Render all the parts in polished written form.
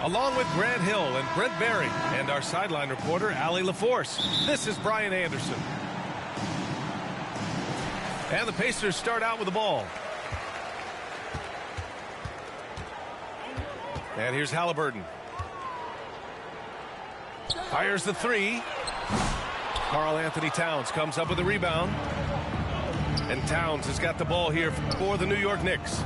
Along with Grant Hill and Brent Barry and our sideline reporter, Allie LaForce, this is Brian Anderson. And the Pacers start out with the ball. And here's Halliburton. Fires the three. Karl-Anthony Towns comes up with a rebound. And Towns has got the ball here for the New York Knicks.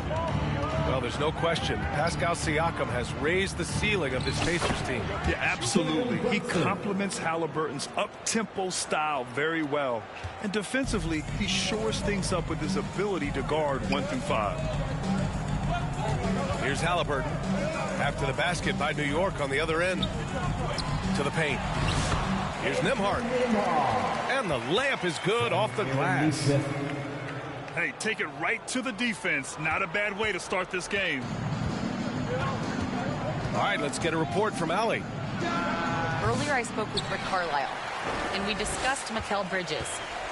Well, there's no question. Pascal Siakam has raised the ceiling of this Pacers team. Yeah, absolutely. He complements Halliburton's up-tempo style very well. And defensively, he shores things up with his ability to guard 1 through 5. Here's Halliburton. After the basket by New York on the other end. To the paint. Here's Nembhard. And the layup is good off the glass. Hey, take it right to the defense. Not a bad way to start this game. All right, let's get a report from Allie. Earlier I spoke with Rick Carlisle, and we discussed Mikal Bridges.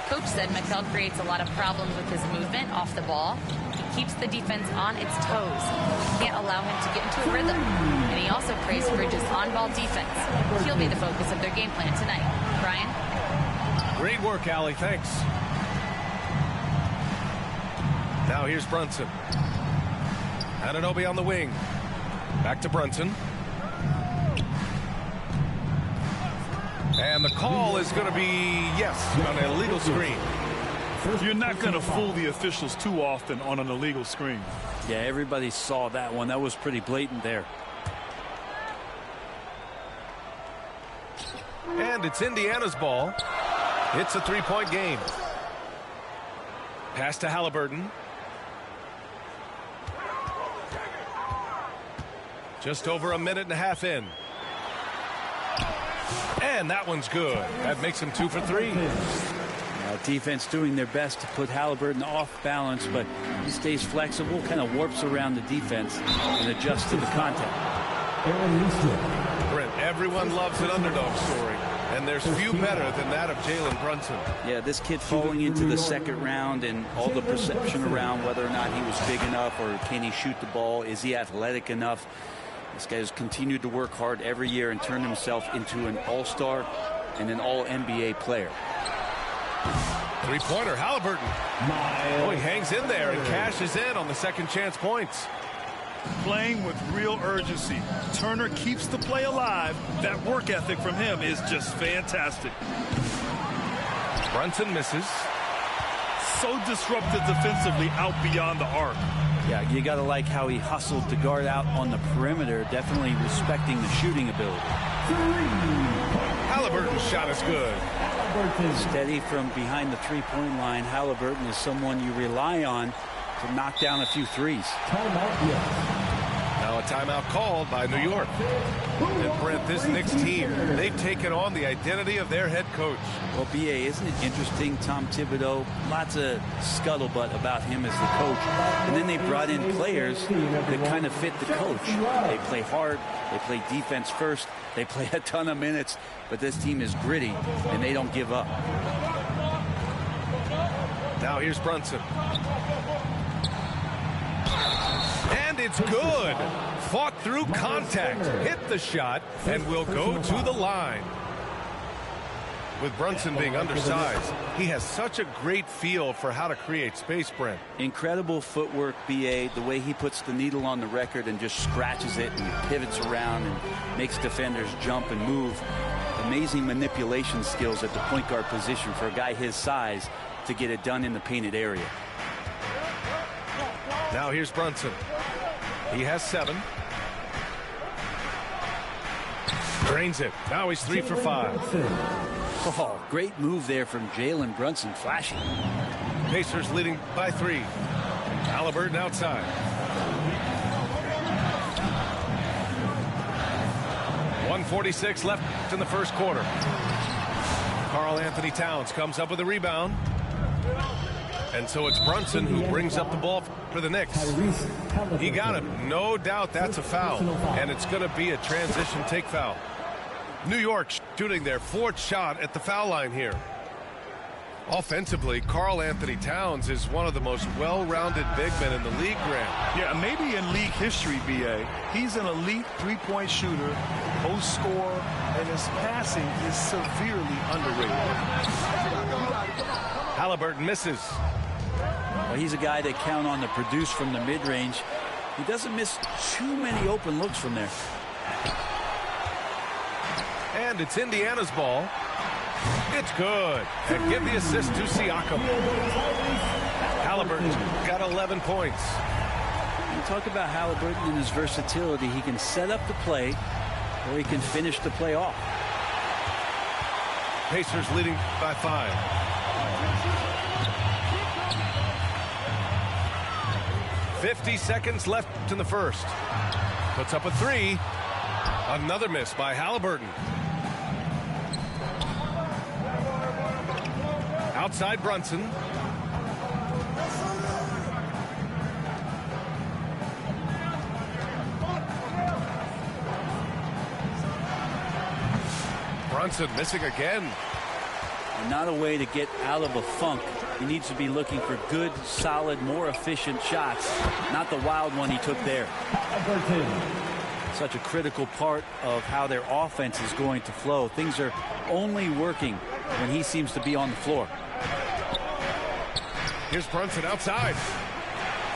Coach said Mikal creates a lot of problems with his movement off the ball. He keeps the defense on its toes. We can't allow him to get into a rhythm. And he also praised Bridges' on-ball defense. He'll be the focus of their game plan tonight. Brian? Great work, Allie. Thanks. Now here's Brunson. Anunoby on the wing. Back to Brunson. And the call is going to be, yes, on an illegal screen. You're not going to fool the officials too often on an illegal screen. Yeah, everybody saw that one. That was pretty blatant there. And it's Indiana's ball. It's a three-point game. Pass to Halliburton. Just over a minute and a half in. And that one's good. That makes him 2 for 3. Defense doing their best to put Halliburton off balance, but he stays flexible, kind of warps around the defense and adjusts to the contact. Brent, everyone loves an underdog story, and there's few better than that of Jalen Brunson. Yeah, this kid falling into the second round and all the perception around whether or not he was big enough or can he shoot the ball, is he athletic enough. This guy has continued to work hard every year and turned himself into an all-star and an all-NBA player. Three-pointer, Halliburton. Oh, he hangs in there and cashes in on the second chance points. Playing with real urgency. Turner keeps the play alive. That work ethic from him is just fantastic. Brunson misses. So disruptive defensively out beyond the arc. Yeah, you got to like how he hustled to guard out on the perimeter, definitely respecting the shooting ability. Halliburton's shot is good. Steady from behind the three-point line. Halliburton is someone you rely on to knock down a few threes. Now a timeout called by New York. And Brent, this Knicks team, they've taken on the identity of their head coach. Well, B.A., isn't it interesting? Tom Thibodeau, lots of scuttlebutt about him as the coach. And then they brought in players that kind of fit the coach. They play hard. They play defense first. They play a ton of minutes. But this team is gritty, and they don't give up. Now here's Brunson. And it's good. Fought through contact, hit the shot, and will go to the line. With Brunson being undersized, he has such a great feel for how to create space, Brent. Incredible footwork, B.A. The way he puts the needle on the record and just scratches it and pivots around and makes defenders jump and move. Amazing manipulation skills at the point guard position for a guy his size to get it done in the painted area. Now here's Brunson. He has 7. Drains it. Now he's 3 for 5. Oh, great move there from Jalen Brunson, flashing. Pacers leading by 3. Halliburton outside. .146 left in the first quarter. Karl-Anthony Towns comes up with a rebound. And so it's Brunson who brings up the ball for the Knicks. He got him. No doubt that's a foul. And it's going to be a transition take foul. New York shooting their 4th shot at the foul line here. Offensively, Karl-Anthony Towns is one of the most well-rounded big men in the league, Grant. Yeah, maybe in league history, B.A. He's an elite three-point shooter, post scorer, and his passing is severely underrated. Halliburton misses. Well, he's a guy that count on to produce from the mid-range. He doesn't miss too many open looks from there. And it's Indiana's ball. It's good. And give the assist to Siakam. Halliburton got 11 points. You talk about Halliburton and his versatility. He can set up the play, or he can finish the play off. Pacers leading by 5. "50 seconds left in the first." Puts up a 3. Another miss by Halliburton. Outside Brunson. Brunson missing again. Not a way to get out of a funk. He needs to be looking for good, solid, more efficient shots, not the wild one he took there. Such a critical part of how their offense is going to flow. Things are only working when he seems to be on the floor. Here's Brunson outside.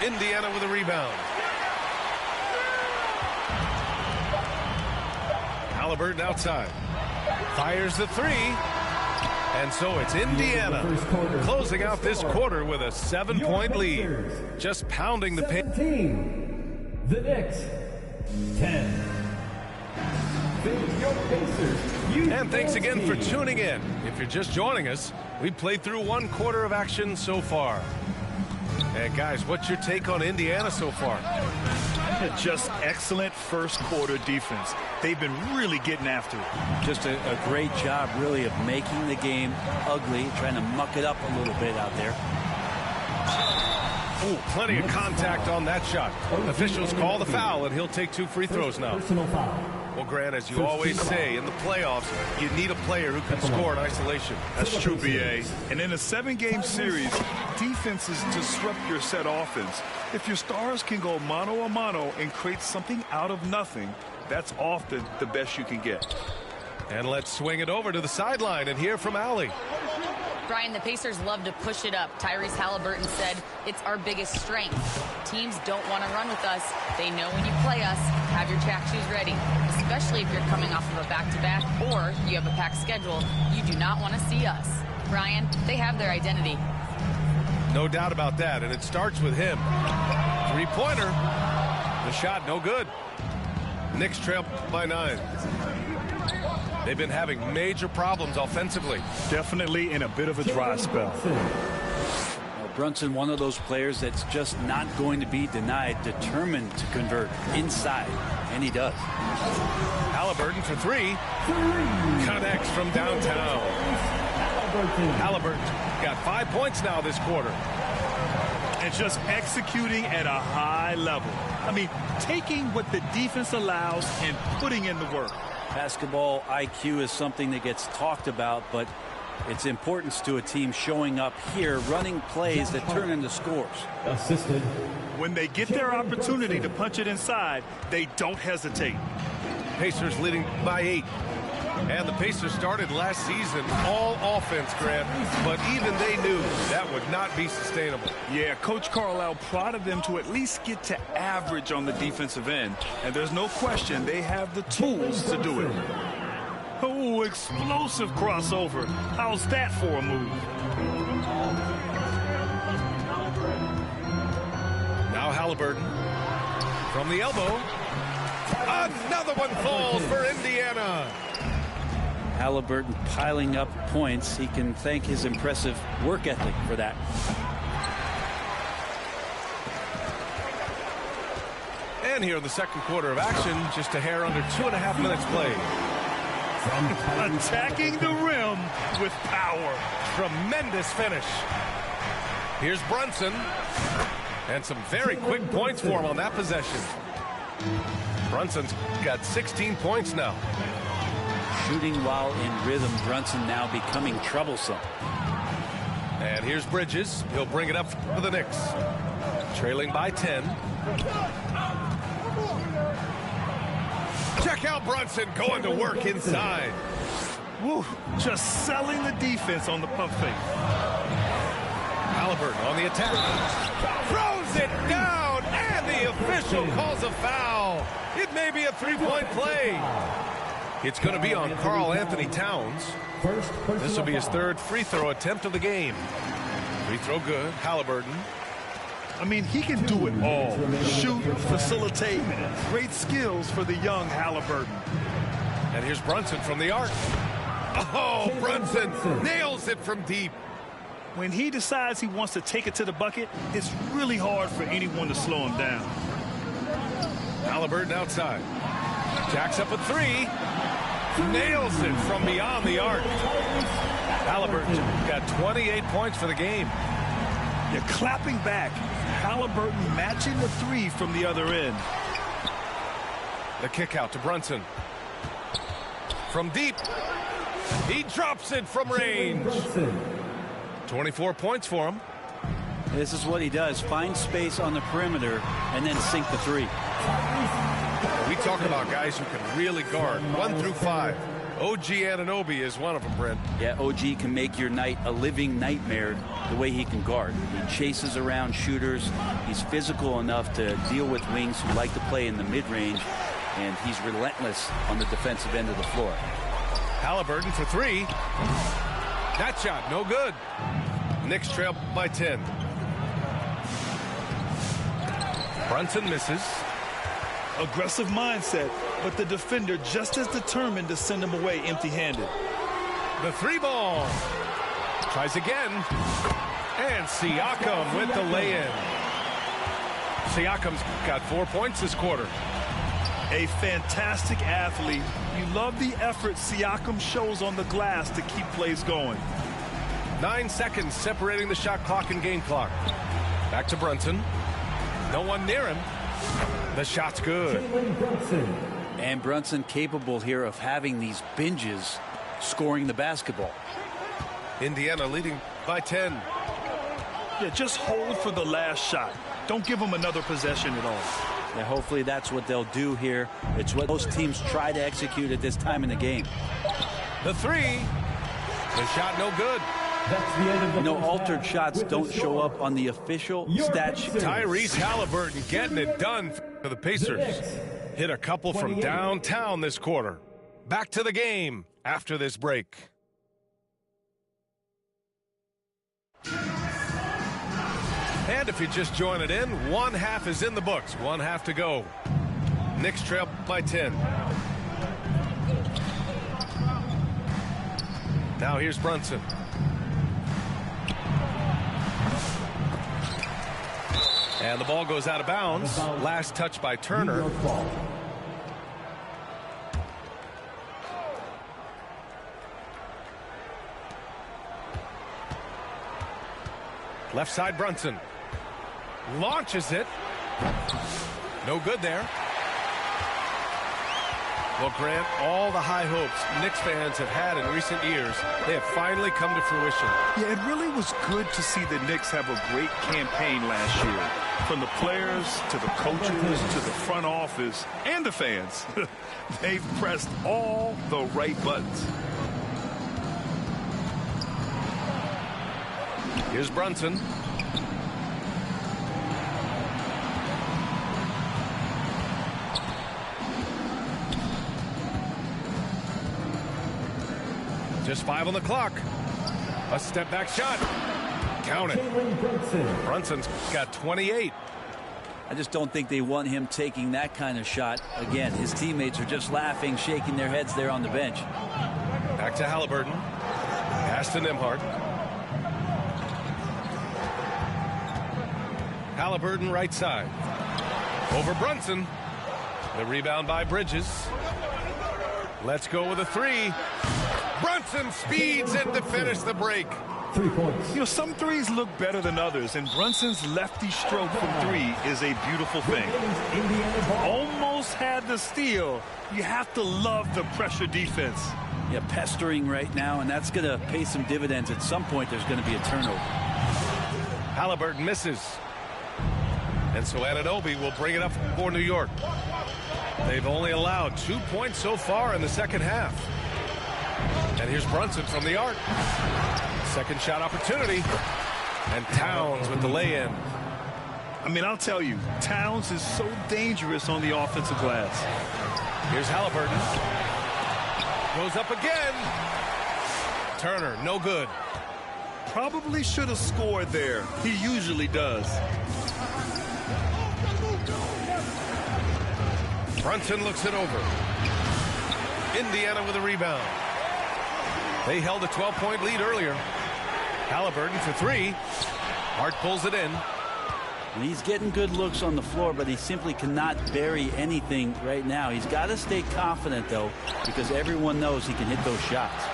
Indiana with a rebound. Halliburton outside. Fires the 3. And so it's Indiana closing out this quarter with a 7-point lead. Just pounding the paint. The Knicks, 10. And thanks again for tuning in. If you're just joining us, we've played through 1 quarter of action so far. And guys, what's your take on Indiana so far? Just excellent first quarter defense. They've been really getting after it. Just a great job, really, of making the game ugly, trying to muck it up a little bit out there. Oh, plenty of contact on that shot. Officials call the foul, and he'll take 2 free throws now. Personal foul. Well, Grant, as you always say, in the playoffs, you need a player who can score in isolation. That's true, B.A. And in a 7-game series, defenses disrupt your set offense. If your stars can go mano-a-mano and create something out of nothing, that's often the best you can get. And let's swing it over to the sideline and hear from Allie. Brian, the Pacers love to push it up. Tyrese Halliburton said, "It's our biggest strength. Teams don't want to run with us. They know when you play us, have your track shoes ready, especially if you're coming off of a back-to-back or you have a packed schedule. You do not want to see us." Brian, they have their identity. No doubt about that, and it starts with him. 3-pointer. The shot no good. Knicks trail by 9. They've been having major problems offensively. Definitely in a bit of a dry spell. Brunson, one of those players that's just not going to be denied, determined to convert inside, and he does. Halliburton for 3. Connects from downtown. Halliburton got 5 points now this quarter. And just executing at a high level. I mean, taking what the defense allows and putting in the work. Basketball IQ is something that gets talked about, but its importance to a team showing up here, running plays that turn into scores. Assisted. When they get their opportunity to punch it inside, they don't hesitate. Pacers leading by 8. And the Pacers started last season all offense, Grant, but even they knew that would not be sustainable. Yeah, Coach Carlisle prodded them to at least get to average on the defensive end. And there's no question they have the tools to do it. Oh, explosive crossover. How's that for a move? Now Halliburton from the elbow. Another one falls for Indiana. Halliburton piling up points. He can thank his impressive work ethic for that. And here in the second quarter of action, just a hair under 2.5 minutes played. Attacking the rim with power. Tremendous finish. Here's Brunson. And some very quick points for him on that possession. Brunson's got 16 points now. Shooting while in rhythm, Brunson now becoming troublesome. And here's Bridges. He'll bring it up for the Knicks. Trailing by 10. Check out Brunson going to work inside. Woo, just selling the defense on the pump fake. Halliburton on the attack. Throws it down, and the official calls a foul. It may be a three-point play. It's going to be on Karl Anthony Towns. This will be his third free throw attempt of the game. Free throw good. Halliburton. I mean, he can do it all. Shoot, facilitate, great skills for the young Halliburton. And here's Brunson from the arc. Oh, Brunson nails it from deep. When he decides he wants to take it to the bucket, it's really hard for anyone to slow him down. Halliburton outside. Jacks up a three. Nails it from beyond the arc. Halliburton's got 28 points for the game. You're clapping back. Halliburton matching the three from the other end. The kick out to Brunson. From deep. He drops it from range. 24 points for him. This is what he does. Find space on the perimeter and then sink the three. We talk about guys who can really guard 1 through 5. OG Anunoby is one of them, Brent. Yeah, OG can make your night a living nightmare the way he can guard. He chases around shooters. He's physical enough to deal with wings who like to play in the mid-range, and he's relentless on the defensive end of the floor. Halliburton for three. That shot, no good. Knicks trail by 10. Brunson misses. Aggressive mindset, but the defender just as determined to send him away empty-handed. The three ball. Tries again. And Siakam with the lay-in. Siakam's got 4 points this quarter. A fantastic athlete. You love the effort Siakam shows on the glass to keep plays going. 9 seconds separating the shot clock and game clock. Back to Brunson. No one near him. The shot's good. And Brunson capable here of having these binges scoring the basketball. Indiana leading by 10. Yeah, just hold for the last shot. Don't give him another possession at all. Yeah, hopefully that's what they'll do here. It's what most teams try to execute at this time in the game. The three. The shot no good. That's the end of the You know, altered shots don't show up on the official stat sheet. Tyrese Halliburton getting it done for the Pacers. Hit a couple from downtown this quarter. Back to the game after this break. And if you're just joining in, one half is in the books. One half to go. Knicks trail by 10. Now here's Brunson. And the ball goes out of bounds. Last touch by Turner. Left side Brunson. Launches it. No good there. Well, Grant, all the high hopes Knicks fans have had in recent years, they have finally come to fruition. Yeah, it really was good to see the Knicks have a great campaign last year. From the players to the coaches to the front office and the fans. They've pressed all the right buttons. Here's Brunson. Just 5 on the clock. A step back shot. Count it. Brunson's got 28. I just don't think they want him taking that kind of shot. Again, his teammates are just laughing, shaking their heads there on the bench. Back to Halliburton. Pass to Nembhard. Halliburton right side. Over Brunson. The rebound by Bridges. Let's go with a three. Brunson speeds in to finish the break. 3 points. You know, some threes look better than others, and Brunson's lefty stroke from three is a beautiful thing. Almost had the steal. You have to love the pressure defense. Yeah, pestering right now, and that's going to pay some dividends. At some point, there's going to be a turnover. Halliburton misses. And so Anunoby will bring it up for New York. They've only allowed 2 points so far in the second half. And here's Brunson from the arc. Second shot opportunity. And Towns with the lay-in. I mean, I'll tell you, Towns is so dangerous on the offensive glass. Here's Halliburton. Goes up again. Turner, no good. Probably should have scored there. He usually does. Brunson looks it over. Indiana with a rebound. They held a 12-point lead earlier. Halliburton for three. Hart pulls it in. And he's getting good looks on the floor, but he simply cannot bury anything right now. He's got to stay confident, though, because everyone knows he can hit those shots.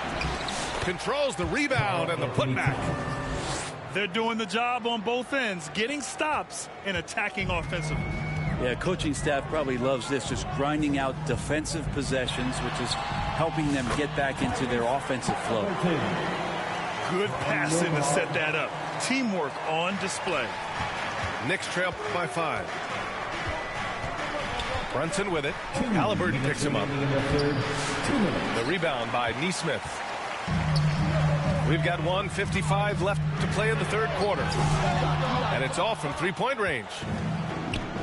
Controls the rebound and the putback. They're doing the job on both ends, getting stops and attacking offensively. Yeah, coaching staff probably loves this, just grinding out defensive possessions, which is helping them get back into their offensive flow. Good passing to set that up. Teamwork on display. Knicks trail by 5. Brunson with it. Halliburton picks him up. The rebound by Nesmith. We've got 1:55 left to play in the third quarter. And it's all from three-point range.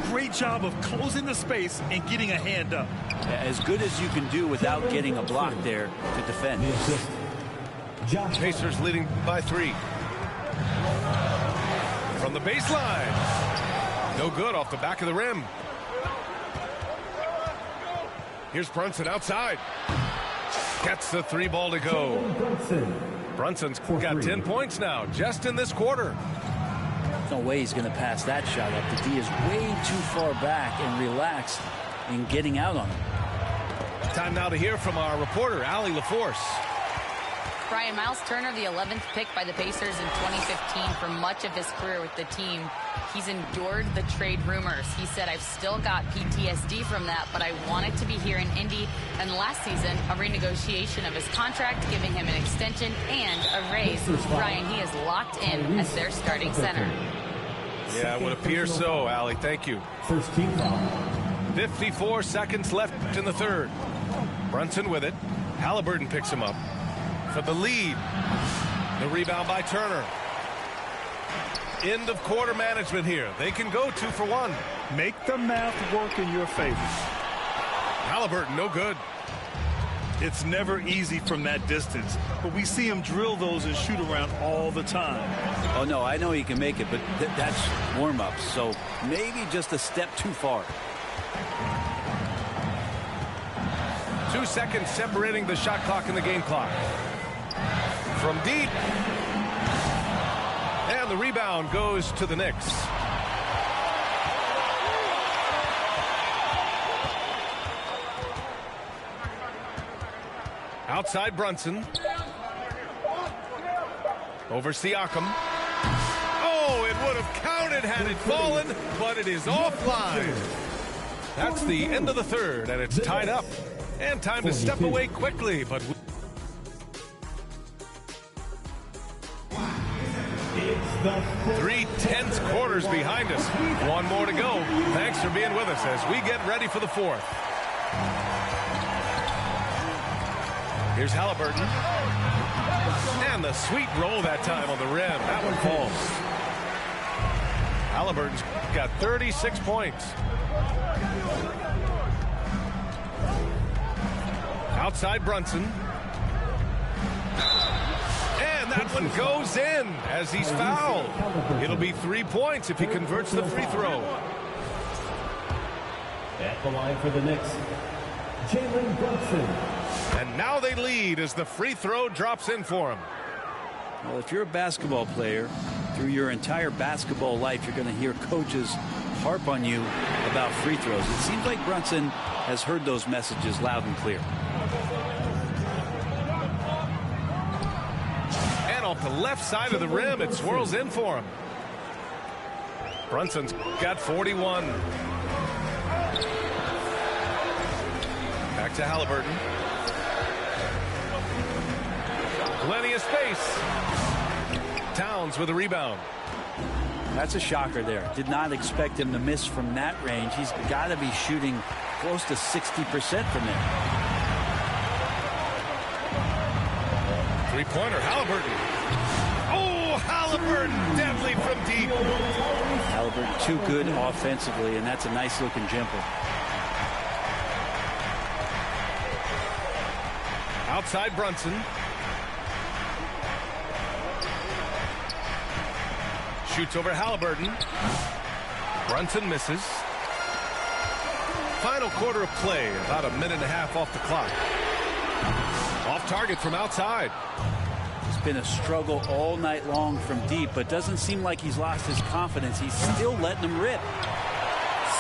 Great job of closing the space and getting a hand up. As good as you can do without getting a block there to defend. Pacers leading by 3. From the baseline. No good off the back of the rim. Here's Brunson outside. Gets the 3 ball to go. Brunson's got 10 points now just in this quarter. There's no way he's going to pass that shot up. The D is way too far back and relaxed in getting out on him. Time now to hear from our reporter, Allie LaForce. Brian, Miles Turner, the 11th pick by the Pacers in 2015 for much of his career with the team. He's endured the trade rumors. He said, I've still got PTSD from that, but I wanted to be here in Indy. And last season, a renegotiation of his contract, giving him an extension and a raise. Brian, he is locked in as their starting center. Yeah, it would appear so, Allie. Thank you. First team foul. 54 seconds left in the third. Brunson with it. Halliburton picks him up. For the lead. The rebound by Turner. End of quarter management here. They can go 2 for 1. Make the math work in your favor. Halliburton, no good. It's never easy from that distance, but we see him drill those and shoot around all the time. Oh, no, I know he can make it, but that's warm-up, so maybe just a step too far. 2 seconds separating the shot clock and the game clock. From deep. And the rebound goes to the Knicks. Outside Brunson. Over Siakam. Oh, it would have counted had it fallen, but it is offline. That's the end of the third, and it's tied up. And time to step away quickly, but... 3 tense quarters behind us. 1 more to go. Thanks for being with us as we get ready for the fourth. Here's Halliburton. And the sweet roll that time on the rim. That one falls. Halliburton's got 36 points. Outside Brunson. And that one goes in as he's fouled. It'll be 3 points if he converts the free throw. At the line for the Knicks, Jalen Brunson. And now they lead as the free throw drops in for him. Well, if you're a basketball player, through your entire basketball life, you're going to hear coaches harp on you about free throws. It seems like Brunson has heard those messages loud and clear. And off the left side of the rim, it swirls in for him. Brunson's got 41. Back to Halliburton. Plenty of space. Towns with a rebound. That's a shocker there. Did not expect him to miss from that range. He's got to be shooting close to 60% from there. Three-pointer, Halliburton. Oh, Halliburton, deadly from deep. Halliburton too good offensively, and that's a nice looking jumper. Outside Brunson. Shoots over Halliburton. Brunson misses. Final quarter of play, about a minute and a half off the clock. Off target from outside. It's been a struggle all night long from deep, but doesn't seem like he's lost his confidence. He's still letting them rip.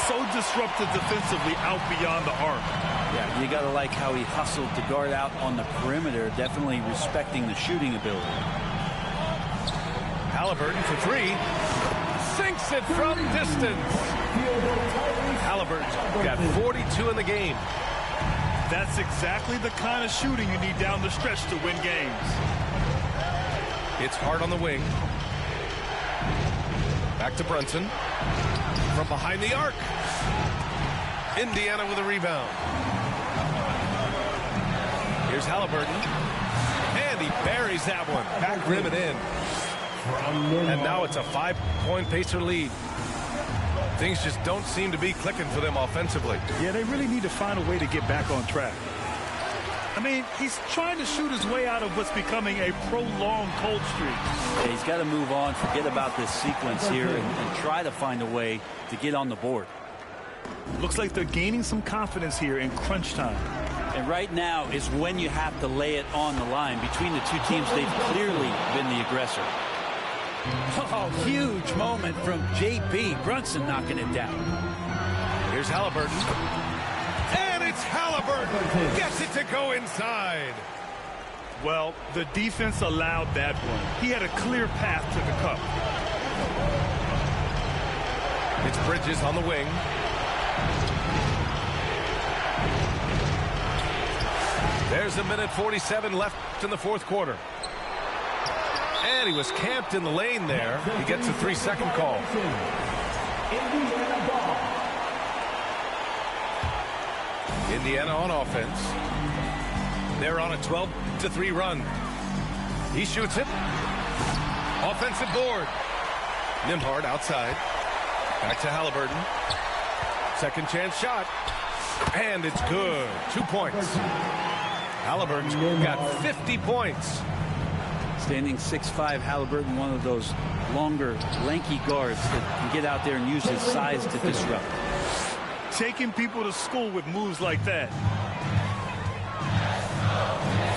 So disruptive defensively out beyond the arc. Yeah, you got to like how he hustled to guard out on the perimeter, definitely respecting the shooting ability. Halliburton for three. Sinks it from distance. Halliburton's got 42 in the game. That's exactly the kind of shooting you need down the stretch to win games. It's hard on the wing. Back to Brunson. From behind the arc. Indiana with a rebound. Here's Halliburton. And he buries that one. Back rim and in. And now it's a 5-point Pacer lead. Things just don't seem to be clicking for them offensively. Yeah, they really need to find a way to get back on track. I mean, he's trying to shoot his way out of what's becoming a prolonged cold streak. Yeah, he's got to move on, forget about this sequence here, and try to find a way to get on the board. Looks like they're gaining some confidence here in crunch time. And right now is when you have to lay it on the line. Between the two teams, they've clearly been the aggressor. Oh, huge moment from J.P. Brunson knocking it down. Here's Halliburton. And it's Halliburton. Gets it to go inside. Well, the defense allowed that one. He had a clear path to the cup. It's Bridges on the wing. There's a minute 47 left in the fourth quarter. And he was camped in the lane there. He gets a 3-second call. Indiana on offense. They're on a 12-3 run. He shoots it. Offensive board. Nembhard outside. Back to Halliburton. Second chance shot. And it's good. 2 points. Halliburton's got 50 points. Standing 6'5", Halliburton, one of those longer, lanky guards that can get out there and use his size to disrupt. Taking people to school with moves like that.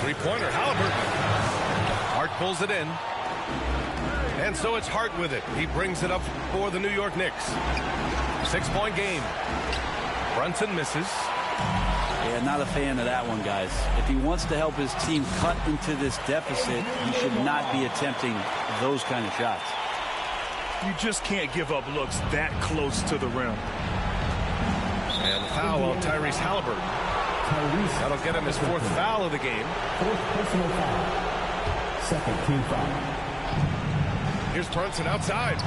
Three-pointer, Halliburton. Hart pulls it in. And so it's Hart with it. He brings it up for the New York Knicks. 6-point game. Brunson misses. Yeah, not a fan of that one, guys. If he wants to help his team cut into this deficit, he should not be attempting those kind of shots. You just can't give up looks that close to the rim. And foul on Tyrese Halliburton. That'll get him his fourth foul of the game. Fourth personal foul. Second team foul. Here's Brunson outside.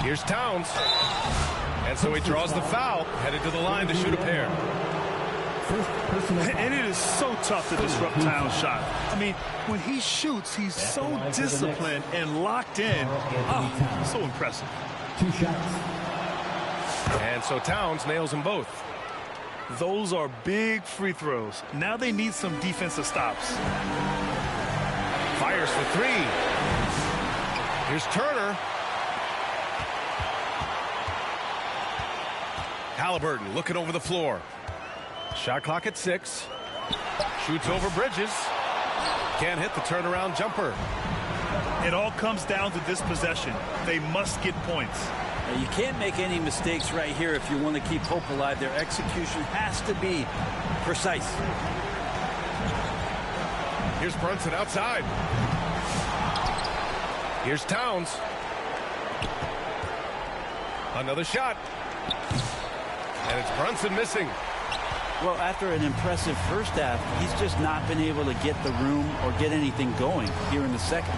Here's Towns. And so he draws the foul, headed to the line to shoot a pair. And it is so tough to disrupt Towns' shot. I mean, when he shoots, he's so disciplined and locked in. Oh, so impressive. 2 shots. And so Towns nails them both. Those are big free throws. Now they need some defensive stops. Fires for three. Here's Turner. Halliburton looking over the floor. Shot clock at 6. Shoots over Bridges. Can't hit the turnaround jumper. It all comes down to this possession. They must get points. Now, you can't make any mistakes right here if you want to keep hope alive. Their execution has to be precise. Here's Brunson outside. Here's Towns. Another shot. And it's Brunson missing. Well, after an impressive first half, he's just not been able to get the room or get anything going here in the second.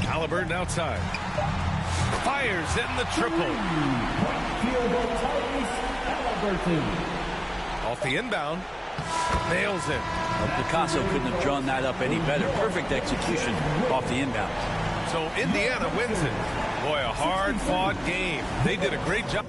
Halliburton outside. Fires in the triple. Field goal, Tyrese Halliburton. Off the inbound. Nails it. Picasso couldn't have drawn that up any better. Perfect execution off the inbound. So Indiana wins it. Boy, a hard-fought game. They did a great job.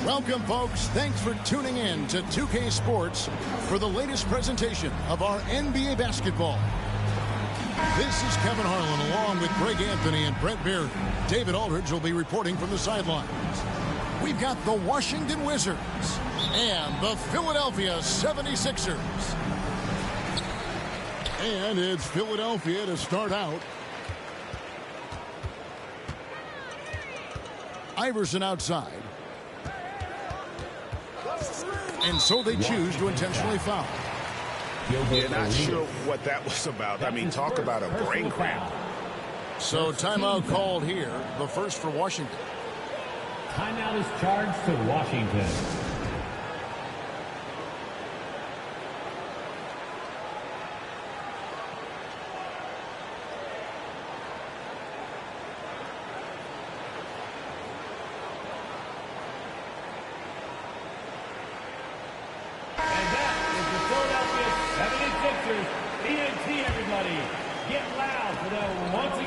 Welcome, folks. Thanks for tuning in to 2K Sports for the latest presentation of our NBA basketball. This is Kevin Harlan along with Greg Anthony and Brent Beard. David Aldridge will be reporting from the sidelines. We've got the Washington Wizards and the Philadelphia 76ers. And it's Philadelphia to start out. Iverson outside. And so they choose to intentionally foul. You're not sure what that was about. I mean, talk about a brain cramp. So timeout called here, the first for Washington. Timeout is charged to Washington.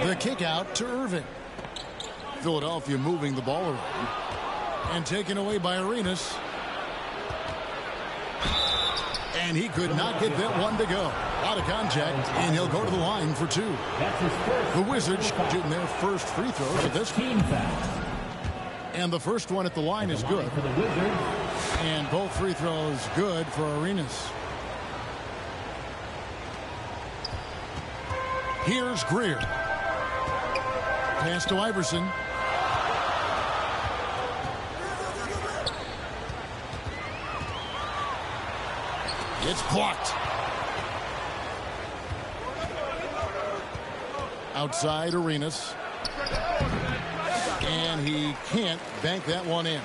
The kick out to Irving. Philadelphia moving the ball around and taken away by Arenas. And he could not get that one to go. Out of contact, and he'll go to the line for two. The Wizards shooting their first free throws at this point. And the first one at the line is good. And both free throws good for Arenas. Here's Greer. Pass to Iverson. It's blocked. Outside Arenas. And he can't bank that one in.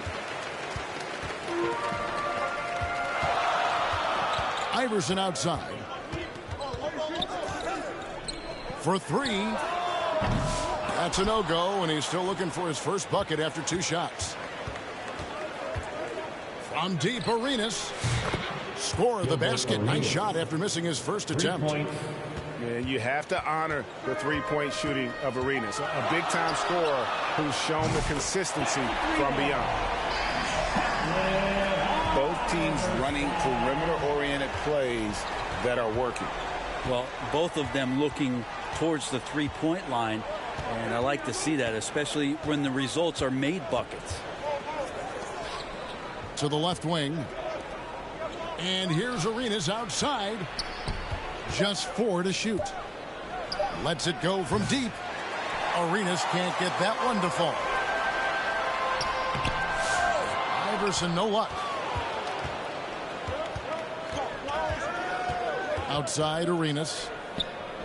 Iverson outside. For three. That's a no-go, and he's still looking for his first bucket after two shots. From deep, Arenas. Score the basket. Nice shot after missing his first attempt. Yeah, you have to honor the three-point shooting of Arenas. A big-time scorer who's shown the consistency from beyond. Both teams running perimeter-oriented plays that are working. Well, both of them looking towards the three-point line, and I like to see that, especially when the results are made buckets. To the left wing. And here's Arenas outside. Just 4 to shoot. Lets it go from deep. Arenas can't get that one to fall. Iverson, no luck. Outside Arenas.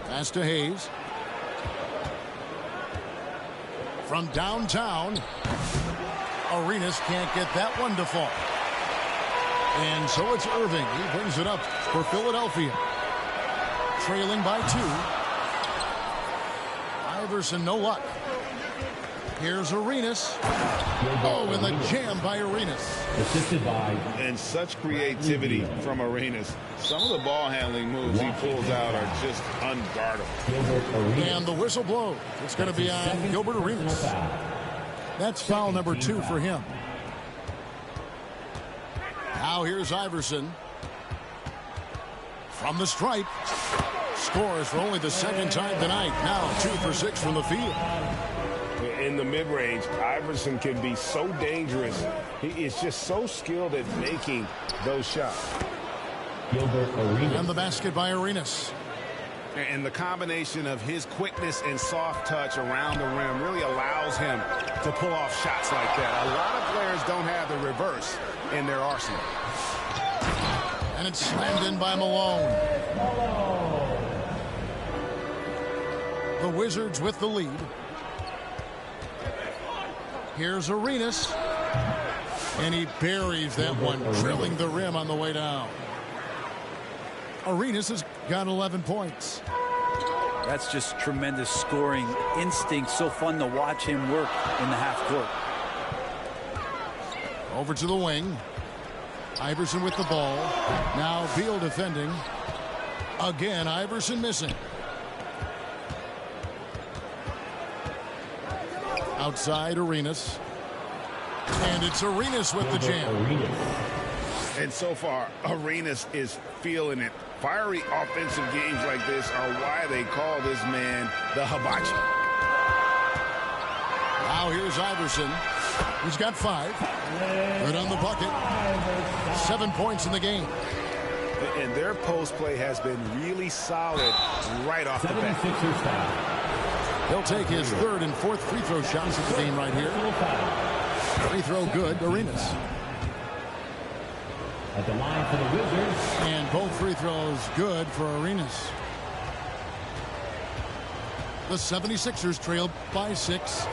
Pass to Hayes. From downtown. Arenas can't get that one to fall. And so it's Irving. He brings it up for Philadelphia. Trailing by 2. Iverson, no luck. Here's Arenas. Oh, and the jam by Arenas. Assisted by. And such creativity from Arenas. Some of the ball handling moves he pulls out are just unguardable. And the whistle blows. It's going to be on Gilbert Arenas. That's foul number 2 for him. Now here's Iverson. From the stripe. Scores for only the second time tonight. Now 2 for 6 from the field. In the mid-range, Iverson can be so dangerous. He is just so skilled at making those shots. And the basket by Arenas. And the combination of his quickness and soft touch around the rim really allows him to pull off shots like that. A lot of players don't have the reverse in their arsenal. And it's slammed in by Malone. The Wizards with the lead. Here's Arenas. And he buries that one, drilling the rim on the way down. Arenas has got 11 points. That's just tremendous scoring instinct. So fun to watch him work in the half court. Over to the wing. Iverson with the ball. Now Beal defending. Again, Iverson missing. Outside Arenas. And it's Arenas with the jam. And so far, Arenas is feeling it. Fiery offensive games like this are why they call this man the hibachi. Now here's Iverson. He's got 5. Right on the bucket. 7 points in the game. And their post play has been really solid right off the bat. He'll take his 3rd and 4th free throw shots of the game right here. Free throw good, Arenas. At the line for the Wizards. And both free throws good for Arenas. The 76ers trail by 6.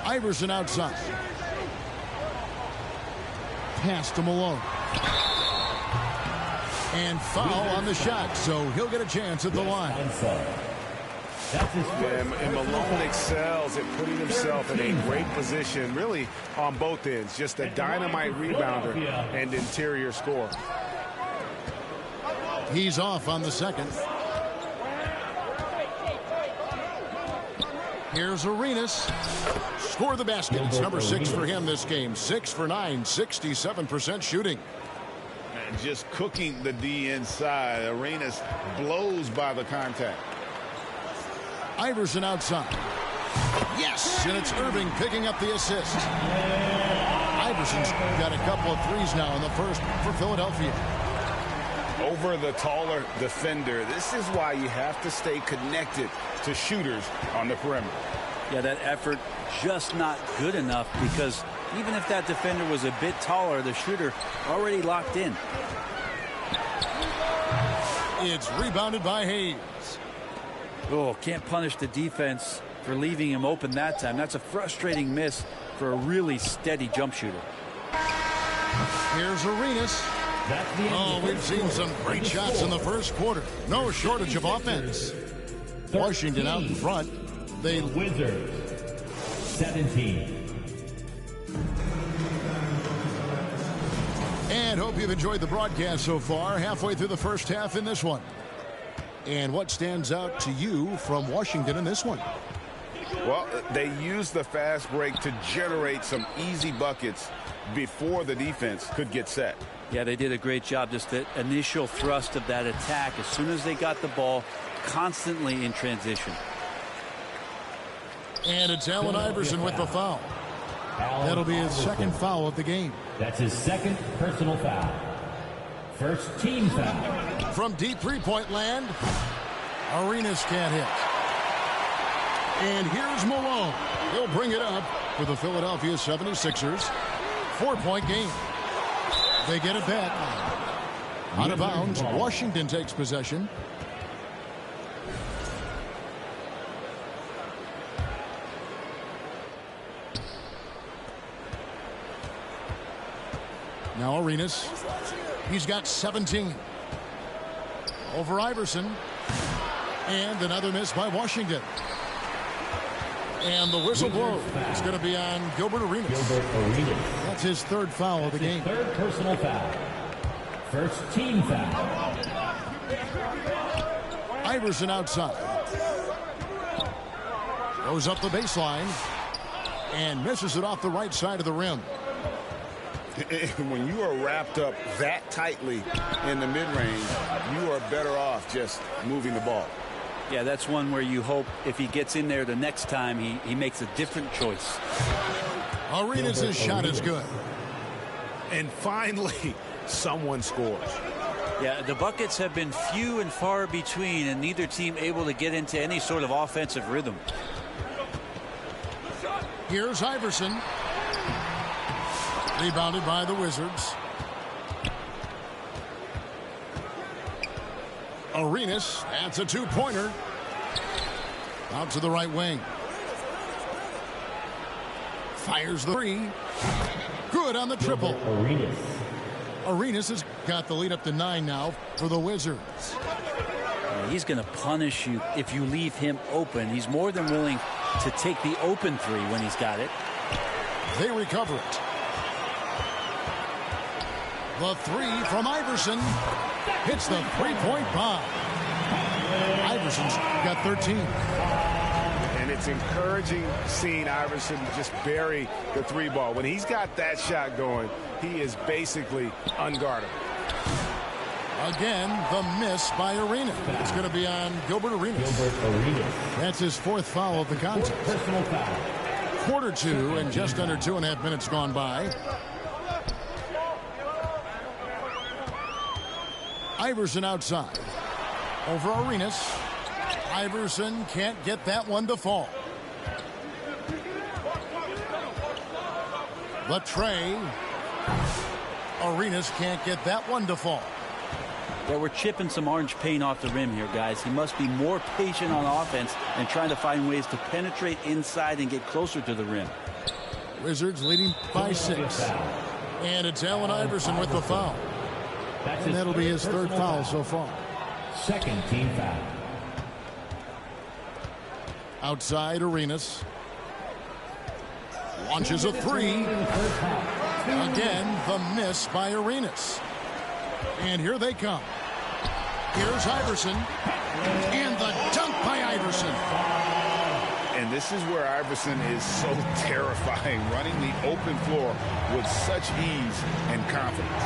Iverson outside. Pass to Malone. And foul on the shot, so he'll get a chance at the line. And Malone excels at putting himself in a great position, really on both ends. Just a dynamite rebounder and interior scorer. He's off on the second. Here's Arenas. Score the basket. It's number 6 for him this game. 6 for 9, 67% shooting. And just cooking the D inside. Arenas blows by the contact. Iverson outside. Yes, and it's Irving picking up the assist. Iverson's got a couple of threes now in the first for Philadelphia. Over the taller defender. This is why you have to stay connected to shooters on the perimeter. Yeah, that effort just not good enough, because even if that defender was a bit taller, the shooter already locked in. It's rebounded by Hayes. Oh, can't punish the defense for leaving him open that time. That's a frustrating miss for a really steady jump shooter. Here's Arenas. Oh, we've seen some great shots in the first quarter. No shortage of offense. Washington out in front. They Wizards 17. And hope you've enjoyed the broadcast so far. Halfway through the first half in this one. And what stands out to you from Washington in this one? Well, they used the fast break to generate some easy buckets before the defense could get set. Yeah, they did a great job. Just the initial thrust of that attack, as soon as they got the ball, constantly in transition. And it's Allen Iverson with the foul. That'll be his second foul of the game. That's his second personal foul. First team foul. From deep three-point land, Arenas can't hit. And here's Malone. He'll bring it up for the Philadelphia 76ers. 4-point game. They get it back. Out of bounds. Washington takes possession. Now Arenas. He's got 17. Over Iverson. And another miss by Washington. And the whistle blows. It's going to be on Gilbert Arenas. That's his third foul of the game. Third personal foul. First team foul. Iverson outside. Goes up the baseline. And misses it off the right side of the rim. When you are wrapped up that tightly in the mid-range, you are better off just moving the ball. Yeah, that's one where you hope if he gets in there the next time, he makes a different choice. Arenas' shot is good. And finally, someone scores. Yeah, the buckets have been few and far between, and neither team able to get into any sort of offensive rhythm. Here's Iverson. Rebounded by the Wizards. Arenas, that's a two-pointer. Out to the right wing. Fires the three. Good on the triple. Arenas has got the lead up to 9 now for the Wizards. He's going to punish you if you leave him open. He's more than willing to take the open three when he's got it. They recover it. The three from Iverson hits the three-point bomb. Iverson's got 13. And it's it's encouraging seeing Iverson just bury the three ball. When he's got that shot going, he is basically unguardable. Again, the miss by Arenas. It's going to be on Gilbert Arenas. That's his fourth foul of the contest. Personal foul. Quarter two, and just under 2.5 minutes gone by. Iverson outside. Over Arenas. Iverson can't get that one to fall. The tray. Arenas can't get that one to fall. Yeah, we're chipping some orange paint off the rim here, guys. He must be more patient on offense and trying to find ways to penetrate inside and get closer to the rim. Wizards leading by 6. And it's Allen Iverson with the foul. And that'll be his third foul so far. Second team foul. Outside Arenas. Launches a three. Again, the miss by Arenas. And here they come. Here's Iverson. And the dunk by Iverson. And this is where Iverson is so terrifying, running the open floor with such ease and confidence.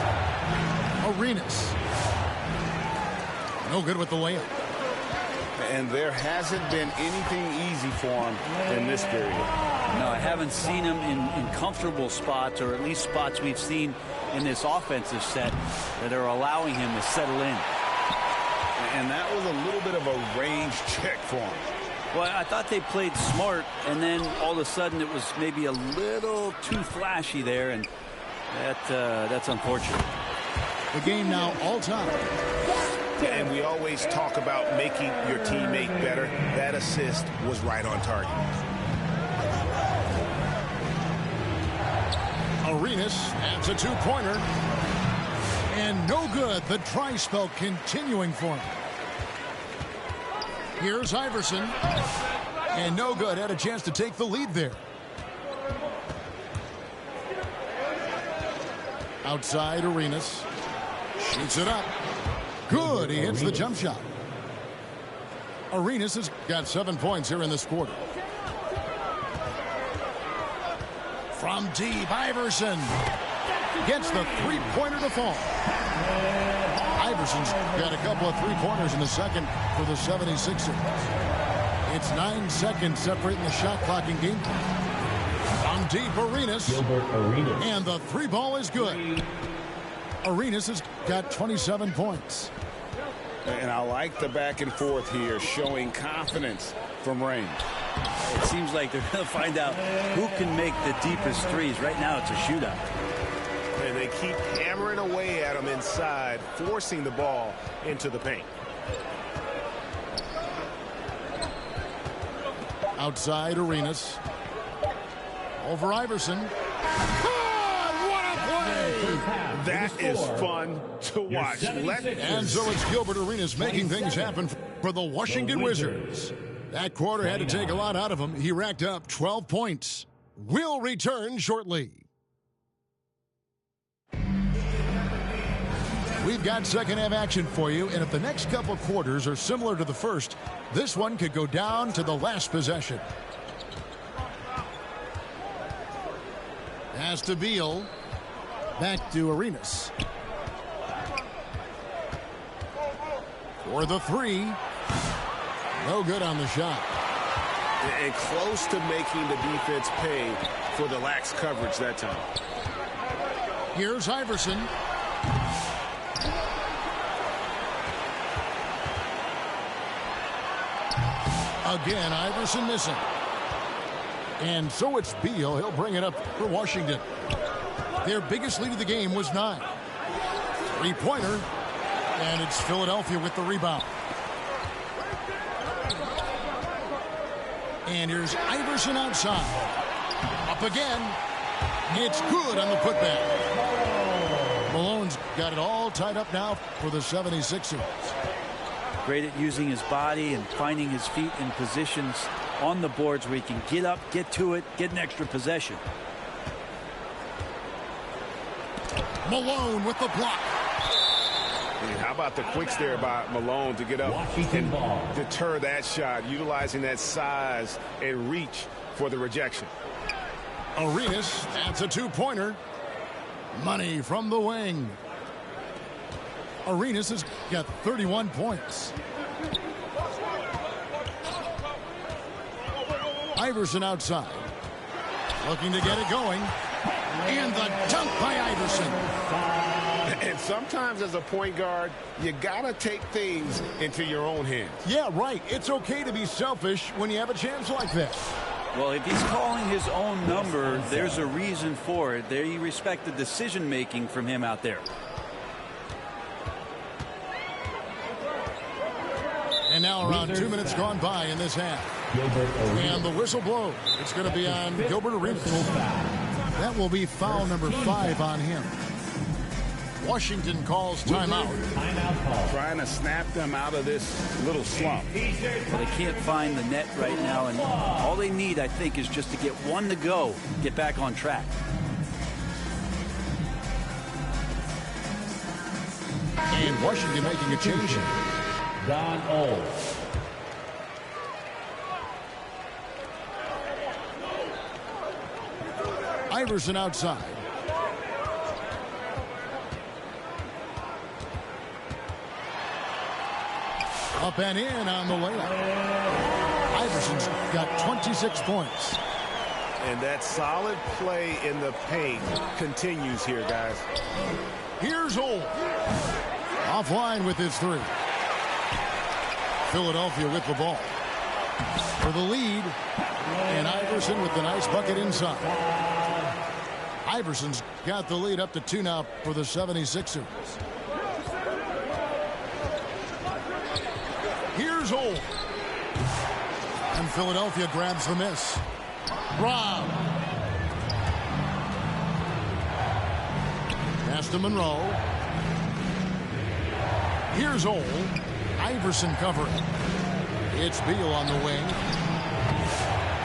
Arenas. No good with the layup. And there hasn't been anything easy for him in this period. No, I haven't seen him in comfortable spots, or at least spots we've seen in this offensive set that are allowing him to settle in. And that was a little bit of a range check for him. Well, I thought they played smart, and then all of a sudden it was maybe a little too flashy there, and that's unfortunate. The game now all time. And we always talk about making your teammate better. That assist was right on target. Arenas adds a two-pointer. And no good. The try spell continuing for him. Here's Iverson. And no good. Had a chance to take the lead there. Outside Arenas. Shoots it up. Good. He hits the jump shot. Arenas has got 7 points here in this quarter. From deep, Iverson gets the three-pointer to fall. Iverson's got a couple of three-pointers in the second for the 76ers. It's 9 seconds separating the shot clock and game clock. From deep, Arenas. And the three ball is good. Arenas has got 27 points. And I like the back and forth here, showing confidence from range. It seems like they're going to find out who can make the deepest threes. Right now it's a shootout. And they keep hammering away at him inside, forcing the ball into the paint. Outside Arenas. Over Iverson. That is fun to watch. And so it's Gilbert Arenas making things happen for the Washington Wizards. That quarter had to take a lot out of him. He racked up 12 points. We'll return shortly. We've got second half action for you, and if the next couple of quarters are similar to the first, this one could go down to the last possession. Pass to Beal. Back to Arenas. For the three. No good on the shot. And close to making the defense pay for the lax coverage that time. Here's Iverson. Again, Iverson missing. And so it's Beal. He'll bring it up for Washington. Their biggest lead of the game was 9. Three-pointer. And it's Philadelphia with the rebound. And here's Iverson outside. Up again. It's good on the putback. Malone's got it all tied up now for the 76ers. Great at using his body and finding his feet in positions on the boards where he can get up, get to it, get an extra possession. Malone with the block. And how about the quicks there by Malone to get up and deter that shot, utilizing that size and reach for the rejection. Arenas, that's a two-pointer. Money from the wing. Arenas has got 31 points. Iverson outside. Looking to get it going. And the dunk by Iverson. And sometimes as a point guard, you gotta take things into your own hands. Yeah, right. It's okay to be selfish when you have a chance like that. Well, if he's calling his own number, there's a reason for it. They respect the decision-making from him out there. And now around 2 minutes gone by in this half. And the whistle blows. It's going to be on Gilbert Arenas. That will be foul number 5 on him. Washington calls timeout. Trying to snap them out of this little slump. Well, they can't find the net right now, and all they need, I think, is just to get one to go, get back on track. And Washington making a change. Don O. Iverson outside. Up and in on the layup. Iverson's got 26 points. And that solid play in the paint continues here, guys. Here's Old. Offline with his three. Philadelphia with the ball. For the lead. And Iverson with the nice bucket inside. Iverson's got the lead up to 2 now for the 76ers. Here's Old. And Philadelphia grabs the miss. Rob. Pass to Monroe. Here's Old. Iverson covering. It's Beal on the wing.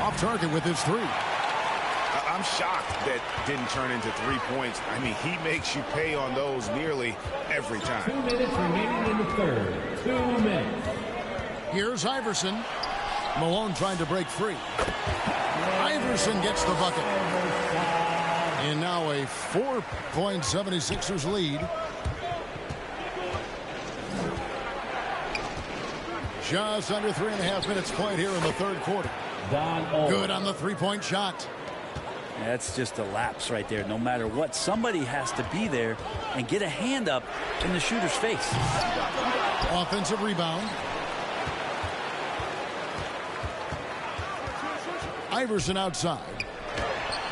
Off target with his three. I'm shocked that didn't turn into 3 points. I mean, he makes you pay on those nearly every time. 2 minutes remaining in the third. 2 minutes. Here's Iverson. Malone trying to break free. Iverson gets the bucket. And now a 4-point 76ers lead. Just under 3.5 minutes played here in the third quarter. Good on the three-point shot. That's just a lapse right there. No matter what, somebody has to be there and get a hand up in the shooter's face. Offensive rebound. Iverson outside.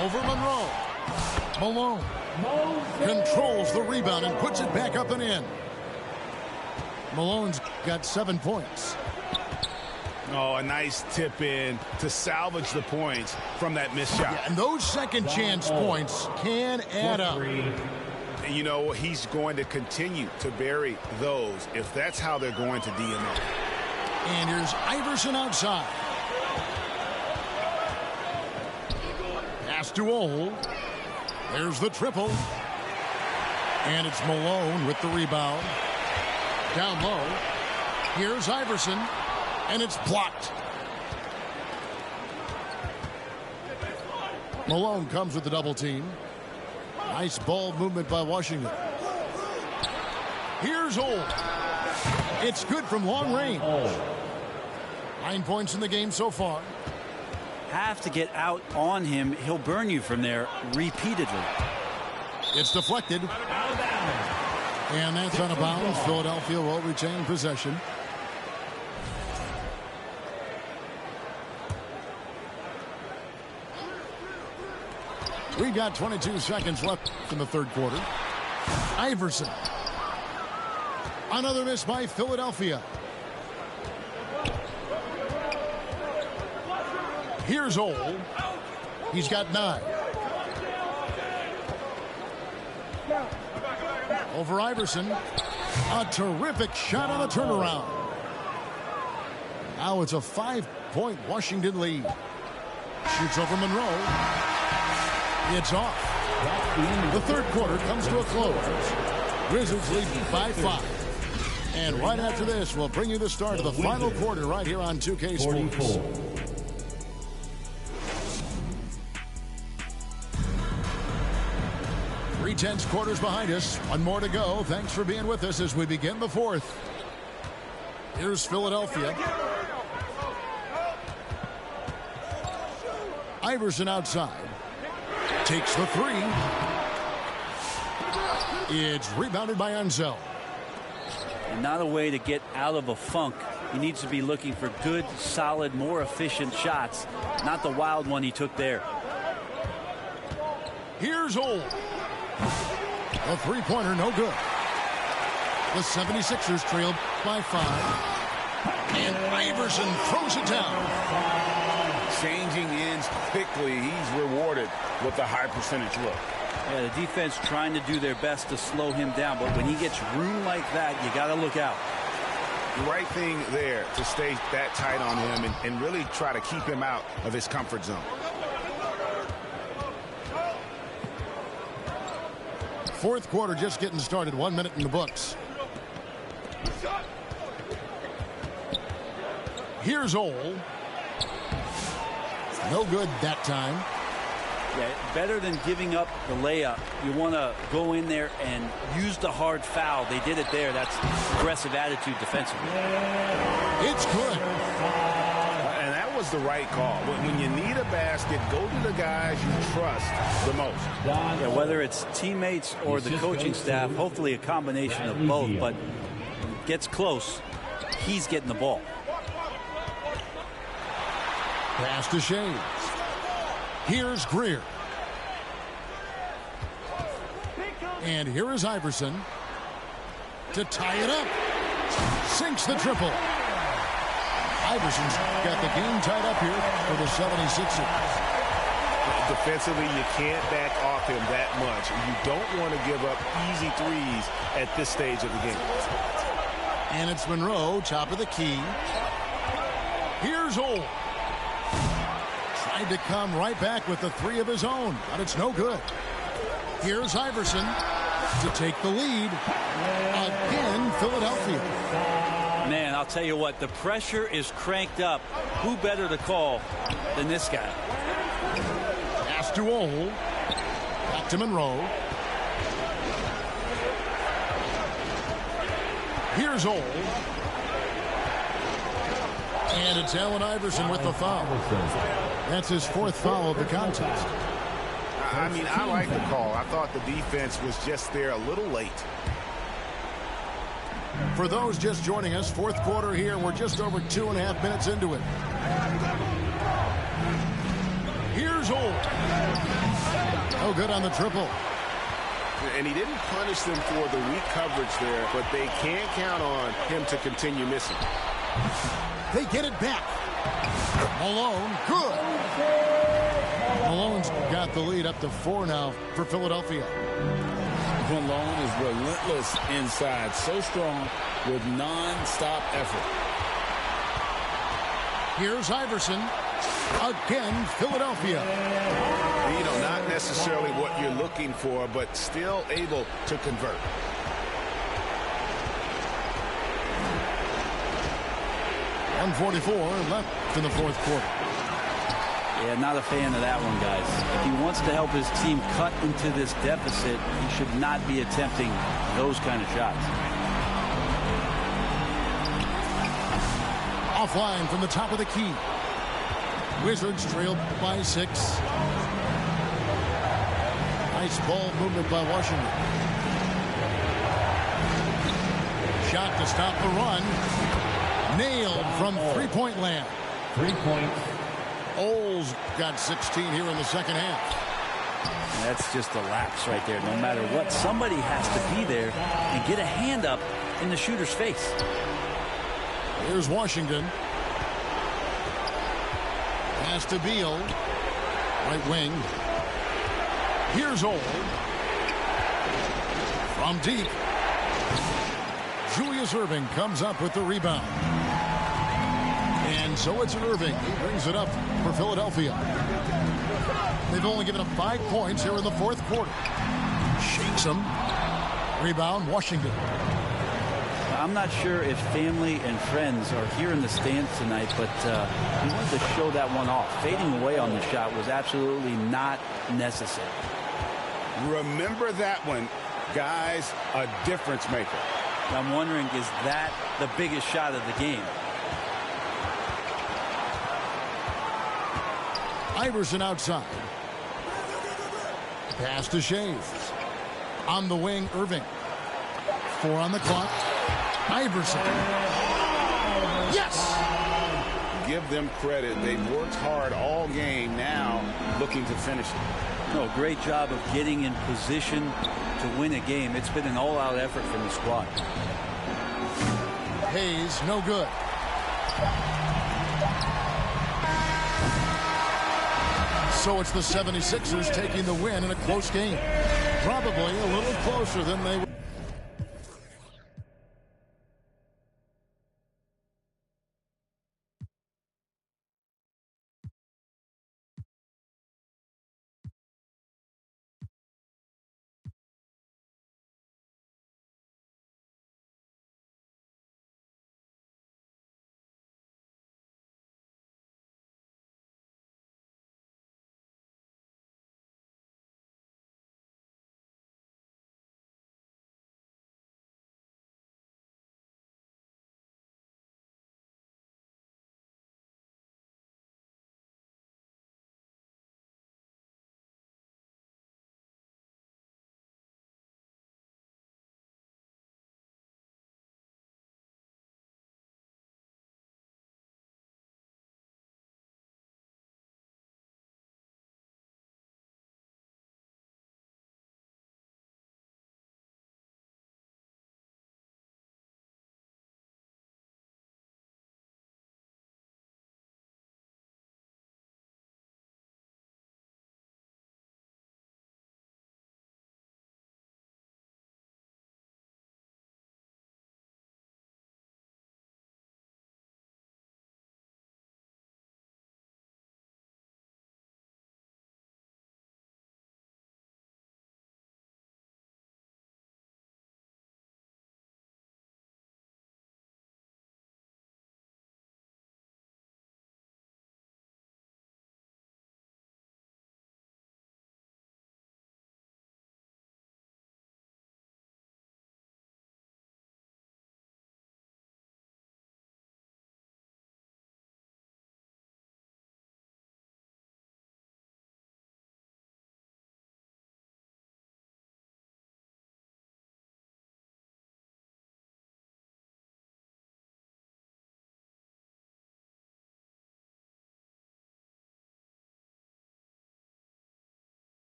Over Monroe. Malone controls the rebound and puts it back up and in. Malone's got 7 points. Oh, a nice tip in to salvage the points from that missed shot. Yeah, and those second chance points can add up. You know, he's going to continue to bury those if that's how they're going to DMO. And here's Iverson outside. Pass to Old. There's the triple. And it's Malone with the rebound. Down low. Here's Iverson. And it's blocked. Malone comes with the double team. Nice ball movement by Washington. Here's Old. It's good from long range. 9 points in the game so far. Have to get out on him. He'll burn you from there repeatedly. It's deflected. And that's out of bounds. Philadelphia will retain possession. We've got 22 seconds left in the third quarter. Iverson. Another miss by Philadelphia. Here's Old. He's got 9. Over Iverson. A terrific shot on the turnaround. Now it's a 5-point Washington lead. Shoots over Monroe. It's off. The third quarter comes to a close. Wizards lead by 5. And right after this, we'll bring you the start of the final quarter right here on 2K Sports. 3/10 quarters behind us. One more to go. Thanks for being with us as we begin the fourth. Here's Philadelphia. Iverson outside. Takes the three. It's rebounded by Ansel. And not a way to get out of a funk. He needs to be looking for good, solid, more efficient shots. Not the wild one he took there. Here's Ole. A three-pointer, no good. The 76ers trailed by 5. And Iverson throws it down. Changing ends quickly. He's rewarded with a high percentage look. Yeah, the defense trying to do their best to slow him down, but when he gets room like that, you got to look out. The right thing there to stay that tight on him and really try to keep him out of his comfort zone. Fourth quarter just getting started. 1 minute in the books. Here's Ole. No good that time. Yeah, better than giving up the layup. You want to go in there and use the hard foul. They did it there. That's aggressive attitude defensively. It's good. And that was the right call. When you need a basket, go to the guys you trust the most. Yeah, whether it's teammates or the coaching staff, hopefully a combination of both, but when it gets close, he's getting the ball. Pass to Shades. Here's Greer. And here is Iverson to tie it up. Sinks the triple. Iverson's got the game tied up here for the 76ers. Defensively, you can't back off him that much. You don't want to give up easy threes at this stage of the game. And it's Monroe, top of the key. Here's Ole. Tried to come right back with the three of his own, but it's no good. Here's Iverson to take the lead. Again, Philadelphia. Man, I'll tell you what, the pressure is cranked up. Who better to call than this guy? Pass to Ole. Back to Monroe. Here's Ole. And it's Allen Iverson with the foul. That's his fourth foul of the contest. I mean, I like the call. I thought the defense was just there a little late. For those just joining us, fourth quarter here. We're just over 2.5 minutes into it. Here's Ole. Oh, good on the triple. And he didn't punish them for the weak coverage there, but they can't count on him to continue missing. They get it back. Malone, good. Malone's got the lead up to 4 now for Philadelphia. Malone is relentless inside, so strong with non-stop effort. Here's Iverson. Again, Philadelphia. You know, not necessarily what you're looking for, but still able to convert. .144 left in the fourth quarter. Yeah, not a fan of that one, guys. If he wants to help his team cut into this deficit, he should not be attempting those kind of shots. Offline from the top of the key. Wizards trailed by 6. Nice ball movement by Washington. Shot to stop the run. Nailed from three-point land. 3 points. Ole's got 16 here in the second half. That's just a lapse right there. No matter what, somebody has to be there and get a hand up in the shooter's face. Here's Washington. Pass to Beal. Right wing. Here's Ole. From deep. Julius Erving comes up with the rebound. And so it's Irving. He brings it up for Philadelphia. They've only given up 5 points here in the fourth quarter. Shakes him. Rebound, Washington. I'm not sure if family and friends are here in the stands tonight, but he wanted to show that one off. Fading away on the shot was absolutely not necessary. Remember that one, guys, a difference maker. I'm wondering, is that the biggest shot of the game? Iverson outside. Pass to Shea. On the wing, Irving. 4 on the clock. Iverson. Yes! Give them credit. They've worked hard all game, now looking to finish it. No, great job of getting in position to win a game. It's been an all-out effort from the squad. Hayes, no good. So it's the 76ers taking the win in a close game. Probably a little closer than they were.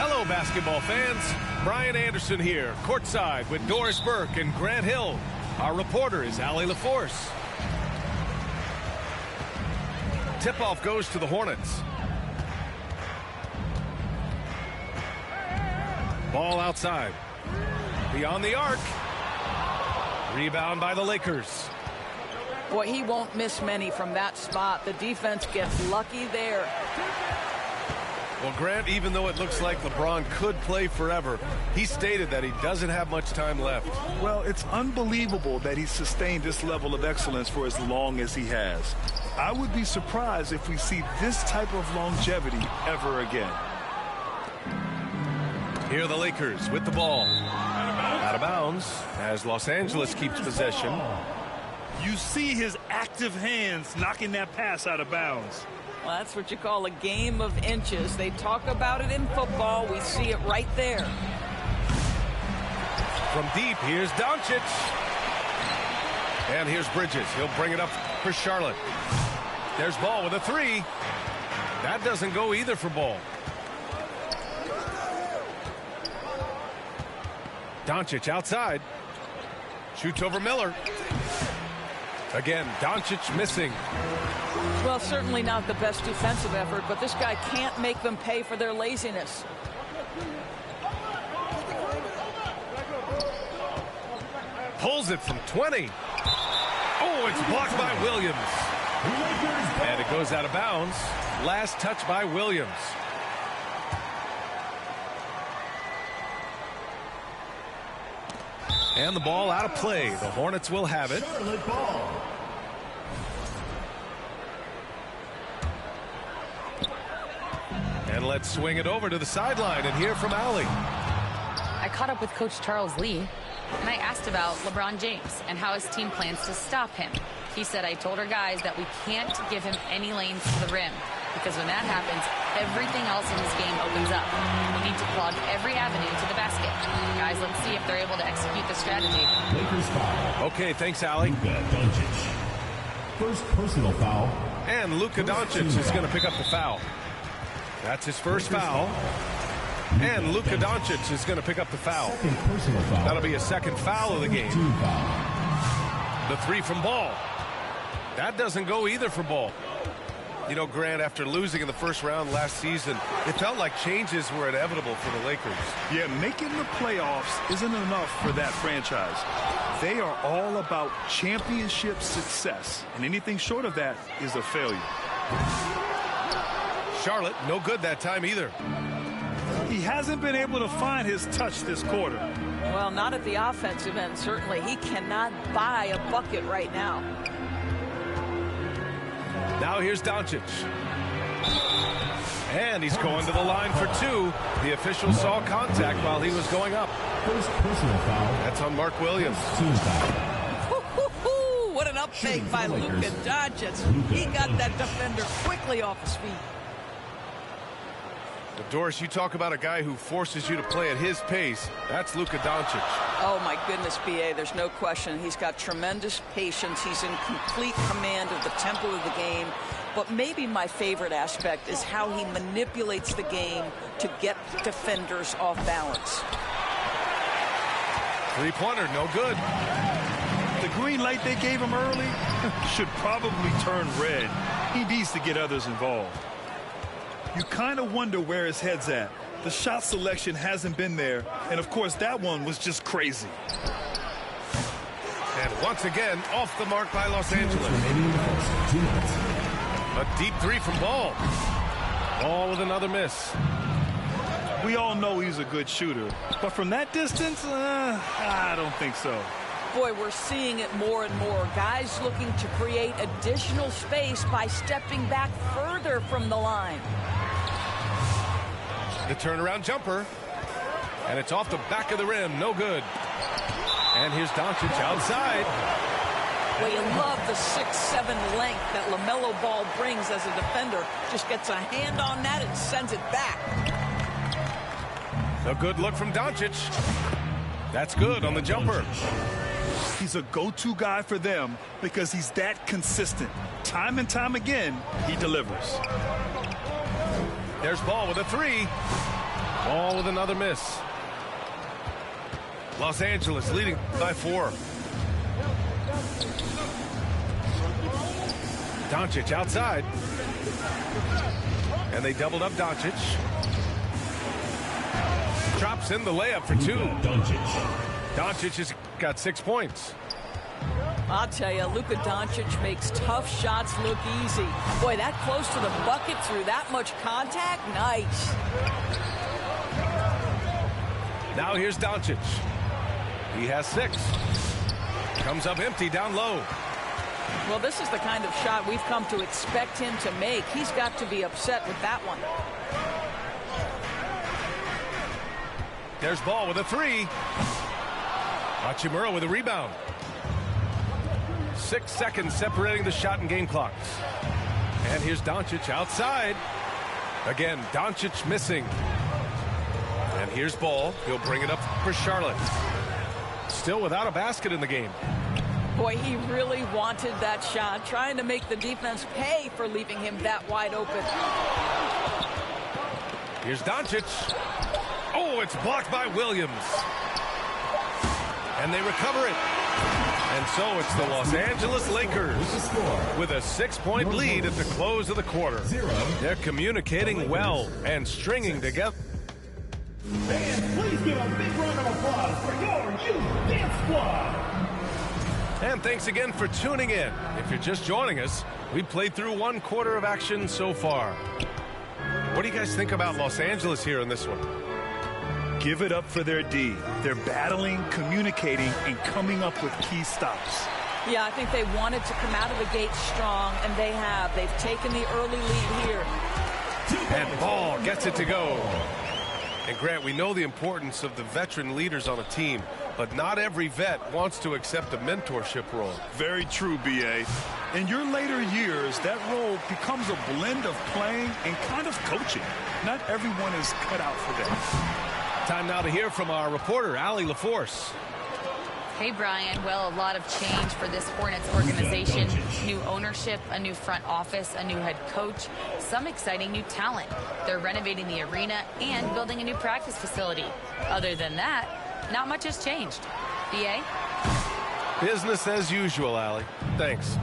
Hello, basketball fans. Brian Anderson here, courtside with Doris Burke and Grant Hill. Our reporter is Allie LaForce. Tip-off goes to the Hornets. Ball outside. Beyond the arc. Rebound by the Lakers. Boy, he won't miss many from that spot. The defense gets lucky there. Well, Grant, even though it looks like LeBron could play forever, he stated that he doesn't have much time left. Well, it's unbelievable that he sustained this level of excellence for as long as he has. I would be surprised if we see this type of longevity ever again. Here are the Lakers with the ball. Out of bounds as Los Angeles keeps possession. You see his active hands knocking that pass out of bounds. Well, that's what you call a game of inches. They talk about it in football. We see it right there. From deep, here's Doncic. And here's Bridges. He'll bring it up for Charlotte. There's Ball with a three. That doesn't go either for Ball. Doncic outside. Shoots over Miller. Again, Doncic missing. Well, certainly not the best defensive effort, but this guy can't make them pay for their laziness. Pulls it from 20. Oh, it's blocked by Williams. And it goes out of bounds. Last touch by Williams. And the ball out of play. The Hornets will have it. And let's swing it over to the sideline and hear from Allie. I caught up with Coach Charles Lee, and I asked about LeBron James and how his team plans to stop him. He said, I told our guys that we can't give him any lanes to the rim, because when that happens, everything else in this game opens up. We need to plug every avenue to the basket. Guys, let's see if they're able to execute the strategy. Okay, thanks, Allie. First personal foul. And Luka Doncic is going to pick up the foul. That's his first foul. And Luka Doncic is going to pick up the foul. That'll be a second foul of the game. The three from Ball. That doesn't go either for Ball. You know, Grant, after losing in the first round last season, it felt like changes were inevitable for the Lakers. Yeah, making the playoffs isn't enough for that franchise. They are all about championship success, and anything short of that is a failure. Charlotte, no good that time either. He hasn't been able to find his touch this quarter. Well, not at the offensive end, certainly. He cannot buy a bucket right now. Now here's Doncic. And he's going to the line for two. The official saw contact while he was going up. First personal foul. That's on Mark Williams. What an up fake by Luka Doncic. He got that defender quickly off his feet. But Doris, you talk about a guy who forces you to play at his pace. That's Luka Doncic. Oh, my goodness, B.A., there's no question. He's got tremendous patience. He's in complete command of the tempo of the game. But maybe my favorite aspect is how he manipulates the game to get defenders off balance. Three-pointer, no good. The green light they gave him early should probably turn red. He needs to get others involved. You kind of wonder where his head's at. The shot selection hasn't been there, and of course that one was just crazy. And once again, off the mark by Los Angeles. A deep three from Ball. Ball with another miss. We all know he's a good shooter, but from that distance, I don't think so. Boy, we're seeing it more and more. Guys looking to create additional space by stepping back further from the line. The turnaround jumper. And it's off the back of the rim. No good. And here's Doncic outside. Well, you love the 6'7" length that LaMelo Ball brings as a defender. Just gets a hand on that and sends it back. A good look from Doncic. That's good on the jumper. He's a go-to guy for them because he's that consistent. Time and time again, he delivers. There's Ball with a three. Ball with another miss. Los Angeles leading by 4. Doncic outside. And they doubled up Doncic. Drops in the layup for 2. Doncic has got 6 points. I'll tell you, Luka Doncic makes tough shots look easy. Boy, that close to the bucket through that much contact, nice. Now here's Doncic. He has 6. Comes up empty down low. Well, this is the kind of shot we've come to expect him to make. He's got to be upset with that one. There's Ball with a 3. Hachimura with a rebound. 6 seconds separating the shot and game clocks. And here's Doncic outside. Again, Doncic missing. And here's Ball. He'll bring it up for Charlotte. Still without a basket in the game. Boy, he really wanted that shot, trying to make the defense pay for leaving him that wide open. Here's Doncic. Oh, it's blocked by Williams. And they recover it. And so it's the Los Angeles Lakers with a 6-point lead at the close of the quarter. They're communicating well and stringing together. Fans, please give a big round of applause for your youth dance squad. And thanks again for tuning in. If you're just joining us, we played through 1 quarter of action so far. What do you guys think about Los Angeles here in this one? Give it up for their D. They're battling, communicating, and coming up with key stops. Yeah, I think they wanted to come out of the gate strong, and they have. They've taken the early lead here. And Ball gets it to go. And Grant, we know the importance of the veteran leaders on a team, but not every vet wants to accept a mentorship role. Very true, B.A. In your later years, that role becomes a blend of playing and kind of coaching. Not everyone is cut out for that. Time now to hear from our reporter, Allie LaForce. Hey, Brian. Well, a lot of change for this Hornets organization. New ownership, a new front office, a new head coach, some exciting new talent. They're renovating the arena and building a new practice facility. Other than that, not much has changed. B.A.? Business as usual, Allie. Thanks.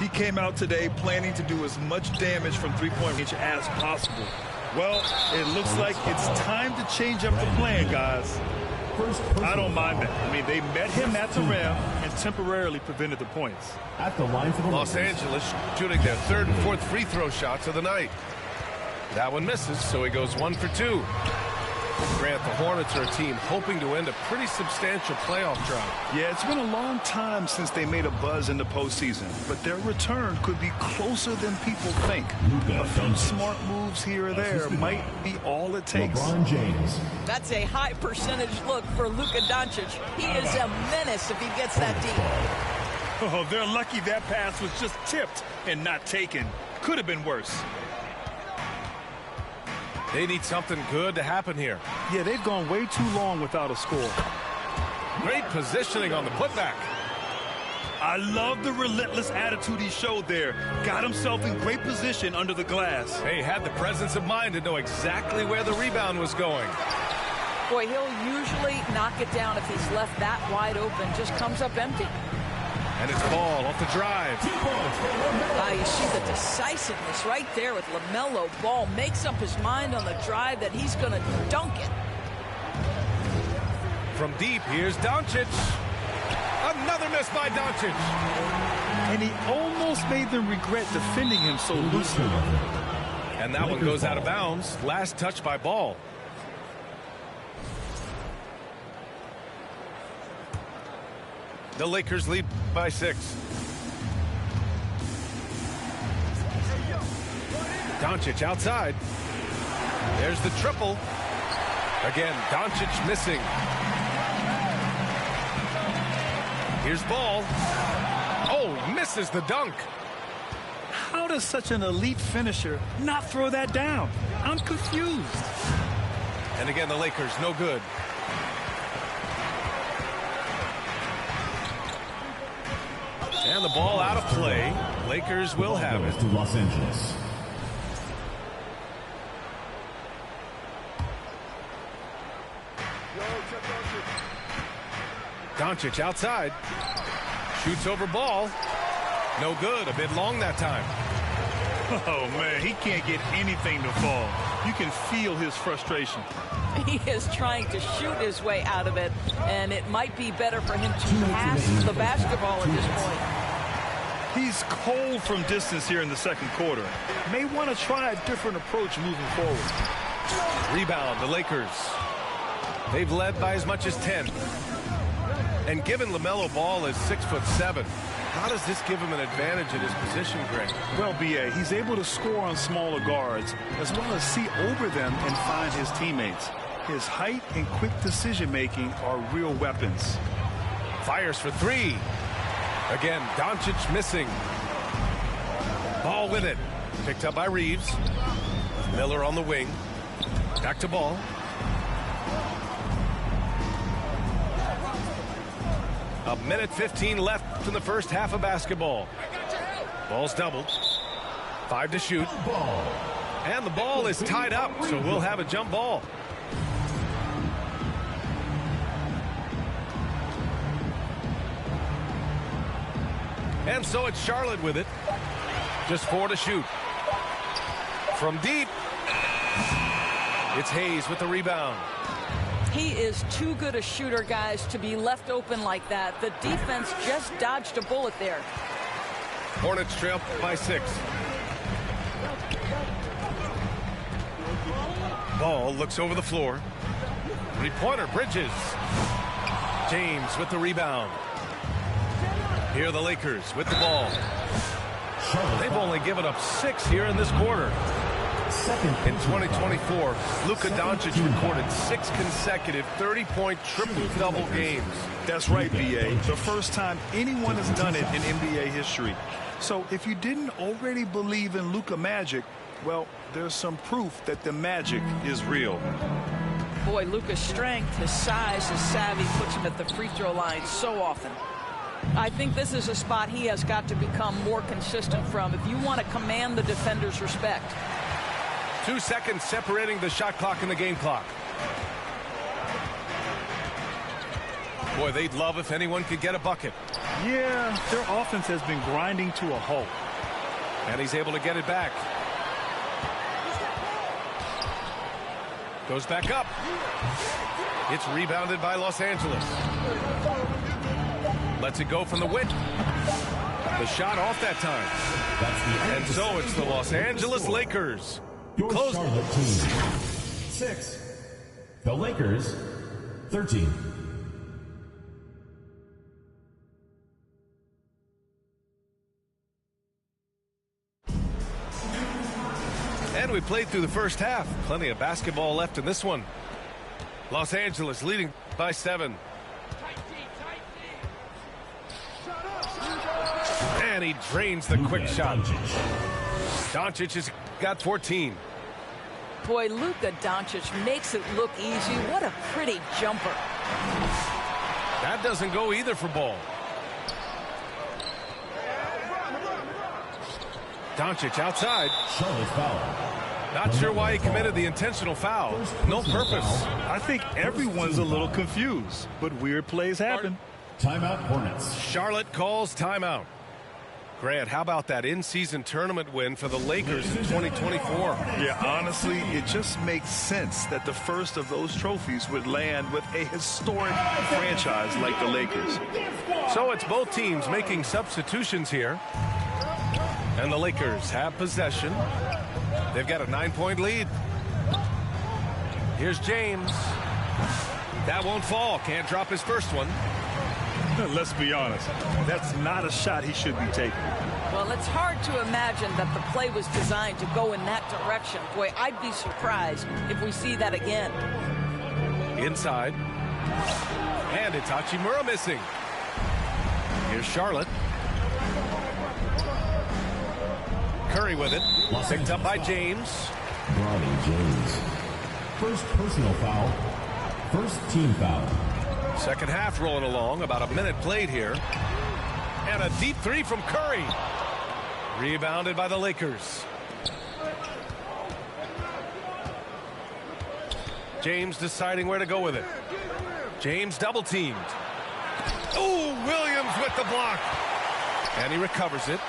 He came out today planning to do as much damage from three-point range as possible. Well, it looks like it's time to change up the plan, guys. I don't mind that. I mean, they met him at the rim and temporarily prevented the points. At the line for the Los Angeles shooting their 3rd and 4th free throw shots of the night. That one misses, so he goes 1 for 2. Grant, the Hornets are a team hoping to end a pretty substantial playoff drive. Yeah, it's been a long time since they made a buzz in the postseason, but their return could be closer than people think. A few smart moves here or there might be all it takes. LeBron James. That's a high percentage look for Luka Doncic. He is a menace if he gets that deep. Oh, they're lucky that pass was just tipped and not taken. Could have been worse. They need something good to happen here. Yeah, they've gone way too long without a score. Great positioning on the putback. I love the relentless attitude he showed there. Got himself in great position under the glass. He had the presence of mind to know exactly where the rebound was going. Boy, he'll usually knock it down if he's left that wide open. Just comes up empty. And it's Ball off the drive. You see the decisiveness right there with LaMelo Ball. Makes up his mind on the drive that he's going to dunk it. From deep, here's Doncic. Another miss by Doncic. And he almost made them regret defending him so loosely. And that one goes out of bounds. Last touch by Ball. The Lakers lead by 6. Doncic outside. There's the triple. Again, Doncic missing. Here's Ball. Oh, misses the dunk. How does such an elite finisher not throw that down? I'm confused. And again, the Lakers no good. And the ball out of play. Lakers will have it. To Los Angeles. Doncic outside. Shoots over Ball. No good. A bit long that time. Oh, man, he can't get anything to fall. You can feel his frustration. He is trying to shoot his way out of it, and it might be better for him to pass the basketball at this point. He's cold from distance here in the second quarter. May want to try a different approach moving forward. Rebound, the Lakers. They've led by as much as 10. And given LaMelo Ball is 6'7", how does this give him an advantage in his position, Greg? Well, B.A., he's able to score on smaller guards as well as see over them and find his teammates. His height and quick decision-making are real weapons. Fires for three. Again, Doncic missing. Ball with it. Picked up by Reeves. Miller on the wing. Back to Ball. A minute 15 left in the first half of basketball. Ball's doubled. 5 to shoot. And the ball is tied up, so we'll have a jump ball. And so it's Charlotte with it. Just 4 to shoot. From deep. It's Hayes with the rebound. He is too good a shooter, guys, to be left open like that. The defense just dodged a bullet there. Hornets trail by 6. Ball looks over the floor. Three-pointer, Bridges. James with the rebound. Here are the Lakers with the ball. They've only given up 6 here in this quarter. In 2024, Luka Doncic recorded 6 consecutive 30-point triple-double games. That's right, B.A. The first time anyone has done it in NBA history. So if you didn't already believe in Luka Magic, well, there's some proof that the magic is real. Boy, Luka's strength, his size, his savvy puts him at the free throw line so often. I think this is a spot he has got to become more consistent from if you want to command the defender's respect. 2 seconds separating the shot clock and the game clock. Boy, they'd love if anyone could get a bucket. Yeah, their offense has been grinding to a halt. And he's able to get it back. Goes back up. It's rebounded by Los Angeles. Lets it go from the width. The shot off that time. And so it's the Los Angeles Lakers. Your Charlotte team, 6. The Lakers, 13. And we played through the first half. Plenty of basketball left in this one. Los Angeles leading by 7. And he drains the quick shot. Doncic has got 14. Boy, Luka Doncic makes it look easy. What a pretty jumper. That doesn't go either for Ball. Doncic outside. Charlotte foul. Not sure why he committed the intentional foul. No purpose. I think everyone's a little confused, but weird plays happen. Timeout Hornets. Charlotte calls timeout. Grant, how about that in-season tournament win for the Lakers in 2024? Yeah, honestly, it just makes sense that the first of those trophies would land with a historic franchise like the Lakers. So it's both teams making substitutions here. And the Lakers have possession. They've got a 9-point lead. Here's James. That won't fall. Can't drop his first one. Let's be honest, that's not a shot he should be taking. Well, it's hard to imagine that the play was designed to go in that direction. Boy, I'd be surprised if we see that again. Inside. And it's Hachimura missing. Here's Charlotte. Curry with it. Picked up by James. Bronny James. First personal foul. First team foul. Second half rolling along. About a minute played here. And a deep three from Curry. Rebounded by the Lakers. James deciding where to go with it. James double teamed. Oh, Williams with the block. And he recovers it.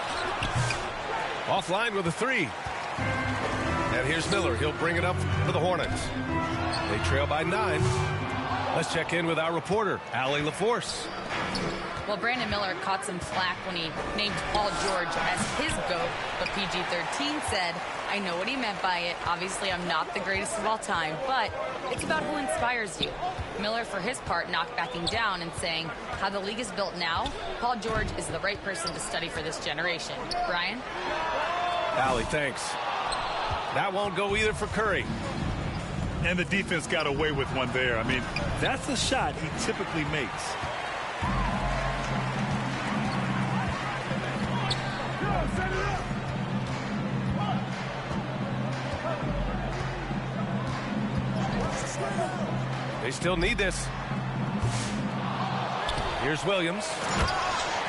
Offline with a 3. And here's Miller. He'll bring it up for the Hornets. They trail by 9. Let's check in with our reporter, Allie LaForce. Well, Brandon Miller caught some flack when he named Paul George as his GOAT, but PG-13 said, I know what he meant by it. Obviously, I'm not the greatest of all time, but it's about who inspires you. Miller, for his part, not backing down and saying, how the league is built now, Paul George is the right person to study for this generation. Brian? Allie, thanks. That won't go either for Curry. And the defense got away with one there. I mean, that's the shot he typically makes. They still need this. Here's Williams.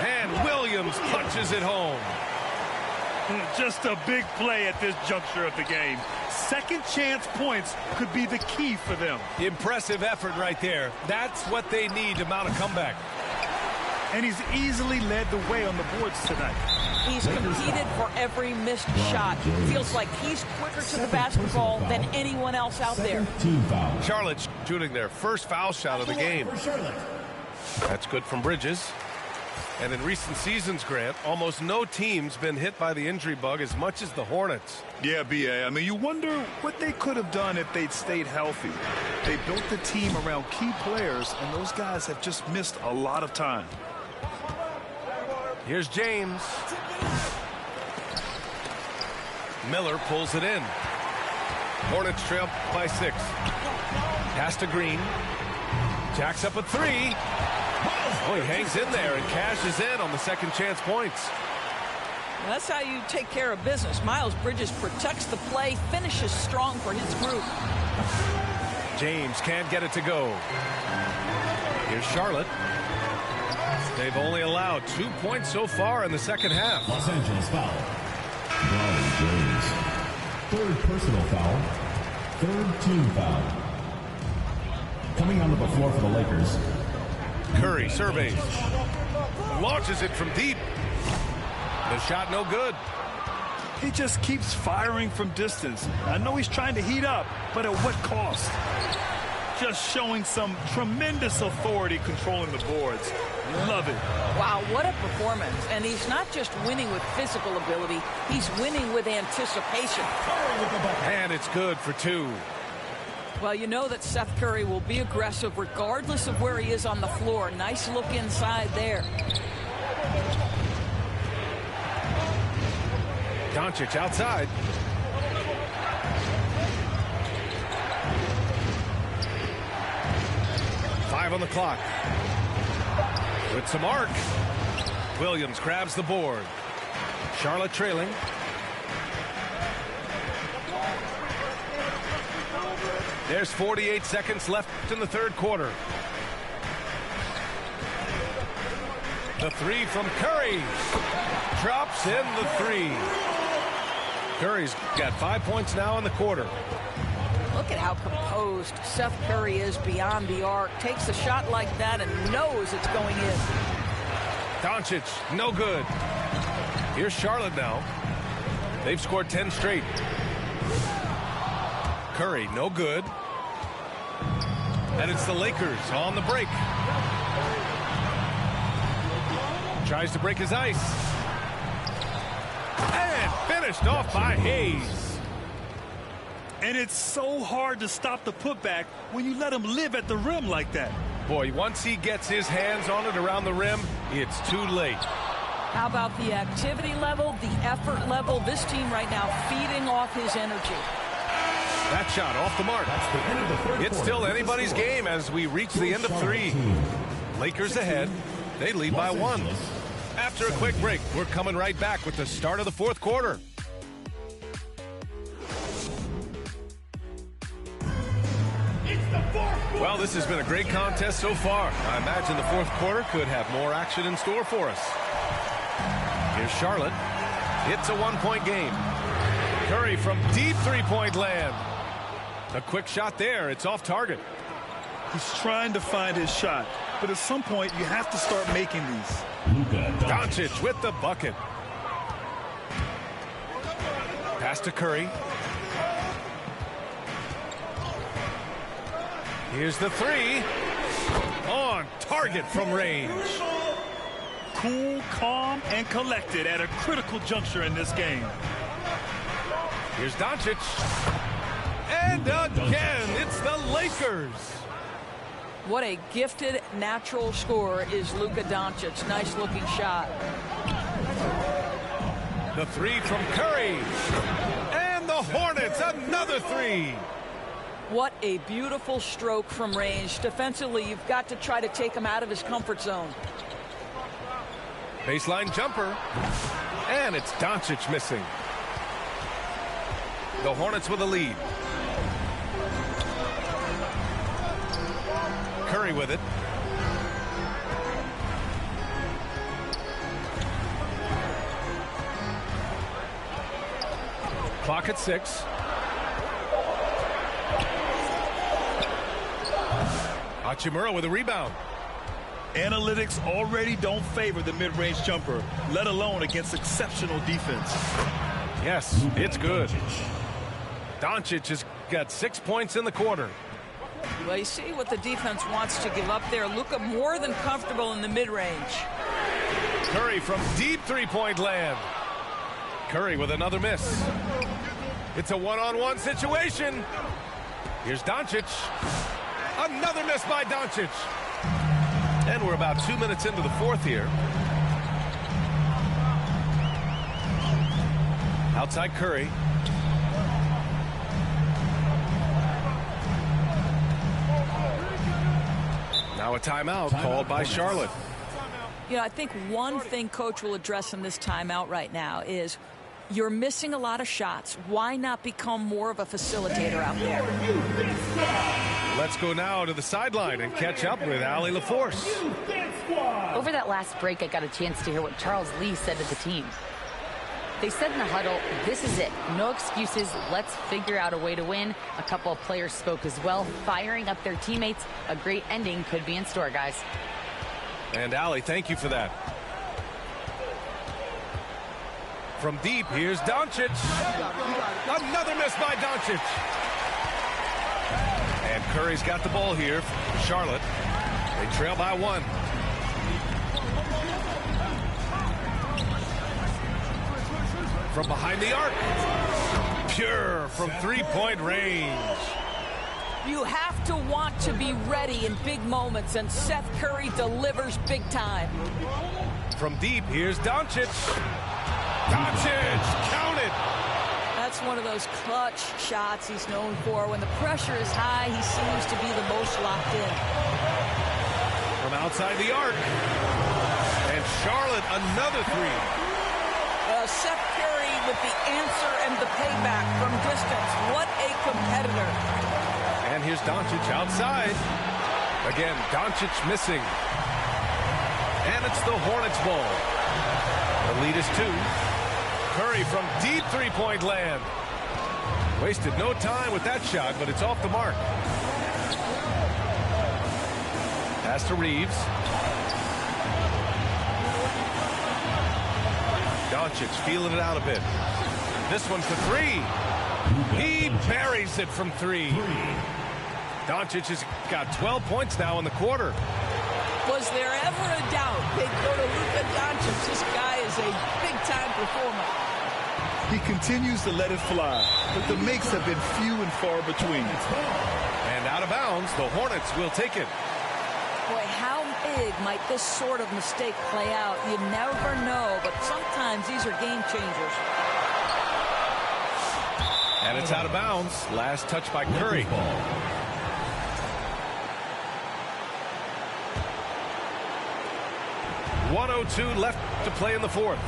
And Williams punches it home. Just a big play at this juncture of the game. Second chance points could be the key for them. Impressive effort right there. That's what they need to mount a comeback. And he's easily led the way on the boards tonight. He's competed for every missed shot. Feels like he's quicker to the basketball than anyone else out there. Charlotte shooting their first foul shot of the game. That's good from Bridges. And in recent seasons, Grant, almost no team's been hit by the injury bug as much as the Hornets. Yeah, B.A. I mean, you wonder what they could have done if they'd stayed healthy. They built the team around key players, and those guys have just missed a lot of time. Here's James. Miller pulls it in. Hornets trail by 6. Pass to Green. Jacks up a 3. Oh, he hangs in there and cashes in on the second chance points. That's how you take care of business. Miles Bridges protects the play, finishes strong for his group. James can't get it to go. Here's Charlotte. They've only allowed 2 points so far in the second half. Los Angeles foul. Bronny James. Third personal foul. Third team foul. Coming onto the floor for the Lakers. Curry surveys. Launches it from deep. The shot no good. He just keeps firing from distance. I know he's trying to heat up, but at what cost? Just showing some tremendous authority controlling the boards. Love it. Wow, what a performance. And he's not just winning with physical ability, he's winning with anticipation. And it's good for 2. Well, you know that Seth Curry will be aggressive regardless of where he is on the floor. Nice look inside there. Doncic outside. Five on the clock. With some arc. Williams grabs the board. Charlotte trailing. There's 48 seconds left in the third quarter. The 3 from Curry. Drops in the 3. Curry's got 5 points now in the quarter. Look at how composed Seth Curry is beyond the arc. Takes a shot like that and knows it's going in. Doncic, no good. Here's Charlotte now. They've scored 10 straight. Curry, no good. And it's the Lakers on the break. Tries to break his ice. And finished off by Hayes. And it's so hard to stop the putback when you let him live at the rim like that. Boy, once he gets his hands on it around the rim, it's too late. How about the activity level, the effort level? This team right now feeding off his energy. That shot off the mark. It's still anybody's game as we reach the end of 3. Lakers ahead. They lead by 1. After a quick break, we're coming right back with the start of the fourth quarter. Well, this has been a great contest so far. I imagine the fourth quarter could have more action in store for us. Here's Charlotte. It's a 1-point game. Curry from deep three-point land. A quick shot there. It's off target. He's trying to find his shot, but at some point you have to start making these. Doncic with the bucket. Pass to Curry. Here's the three. On target from range. Cool, calm, and collected at a critical juncture in this game. Here's Doncic. And again, it's the Lakers. What a gifted natural scorer is Luka Doncic. Nice looking shot. The three from Curry. And the Hornets, another three. What a beautiful stroke from range. Defensively, you've got to try to take him out of his comfort zone. Baseline jumper. And it's Doncic missing. The Hornets with a lead. Curry with it. Clock at 6. Hachimura with a rebound. Analytics already don't favor the mid-range jumper, let alone against exceptional defense. Yes, it's good. Doncic has got 6 points in the quarter. Well, you see what the defense wants to give up there. Luka more than comfortable in the mid-range. Curry from deep three-point land. Curry with another miss. It's a one-on-one situation. Here's Doncic. Another miss by Doncic. And we're about 2 minutes into the fourth here. Outside Curry. Now a timeout called by Charlotte. You know, I think one thing Coach will address in this timeout right now is you're missing a lot of shots. Why not become more of a facilitator out there? Let's go now to the sideline and catch up with Allie LaForce. Over that last break, I got a chance to hear what Charles Lee said to the team. They said in the huddle, this is it. No excuses. Let's figure out a way to win. A couple of players spoke as well, firing up their teammates. A great ending could be in store, guys. And Allie, thank you for that. From deep, here's Doncic. Another miss by Doncic. And Curry's got the ball here. Charlotte. They trail by 1. From behind the arc. Pure from three-point range. You have to want to be ready in big moments, and Seth Curry delivers big time. From deep, here's Doncic. Doncic, count it. That's one of those clutch shots he's known for. When the pressure is high, he seems to be the most locked in. From outside the arc. And Charlotte, another three. Seth Curry with the answer and the payback from distance. What a competitor. And here's Doncic outside. Again, Doncic missing. And it's the Hornets ball. The lead is 2. Curry from deep three-point land. Wasted no time with that shot, but it's off the mark. Pass to Reeves. Doncic feeling it out a bit. This one for 3. He buries it from 3. Doncic has got 12 points now in the quarter. Was there ever a doubt they'd go to Luka Doncic? This guy is a big-time performer. He continues to let it fly, but the makes have been few and far between. And out of bounds, the Hornets will take it. Boy, how big might this sort of mistake play out? You never know, but sometimes these are game changers. And it's out of bounds. Last touch by Curry. 1:02 left to play in the fourth.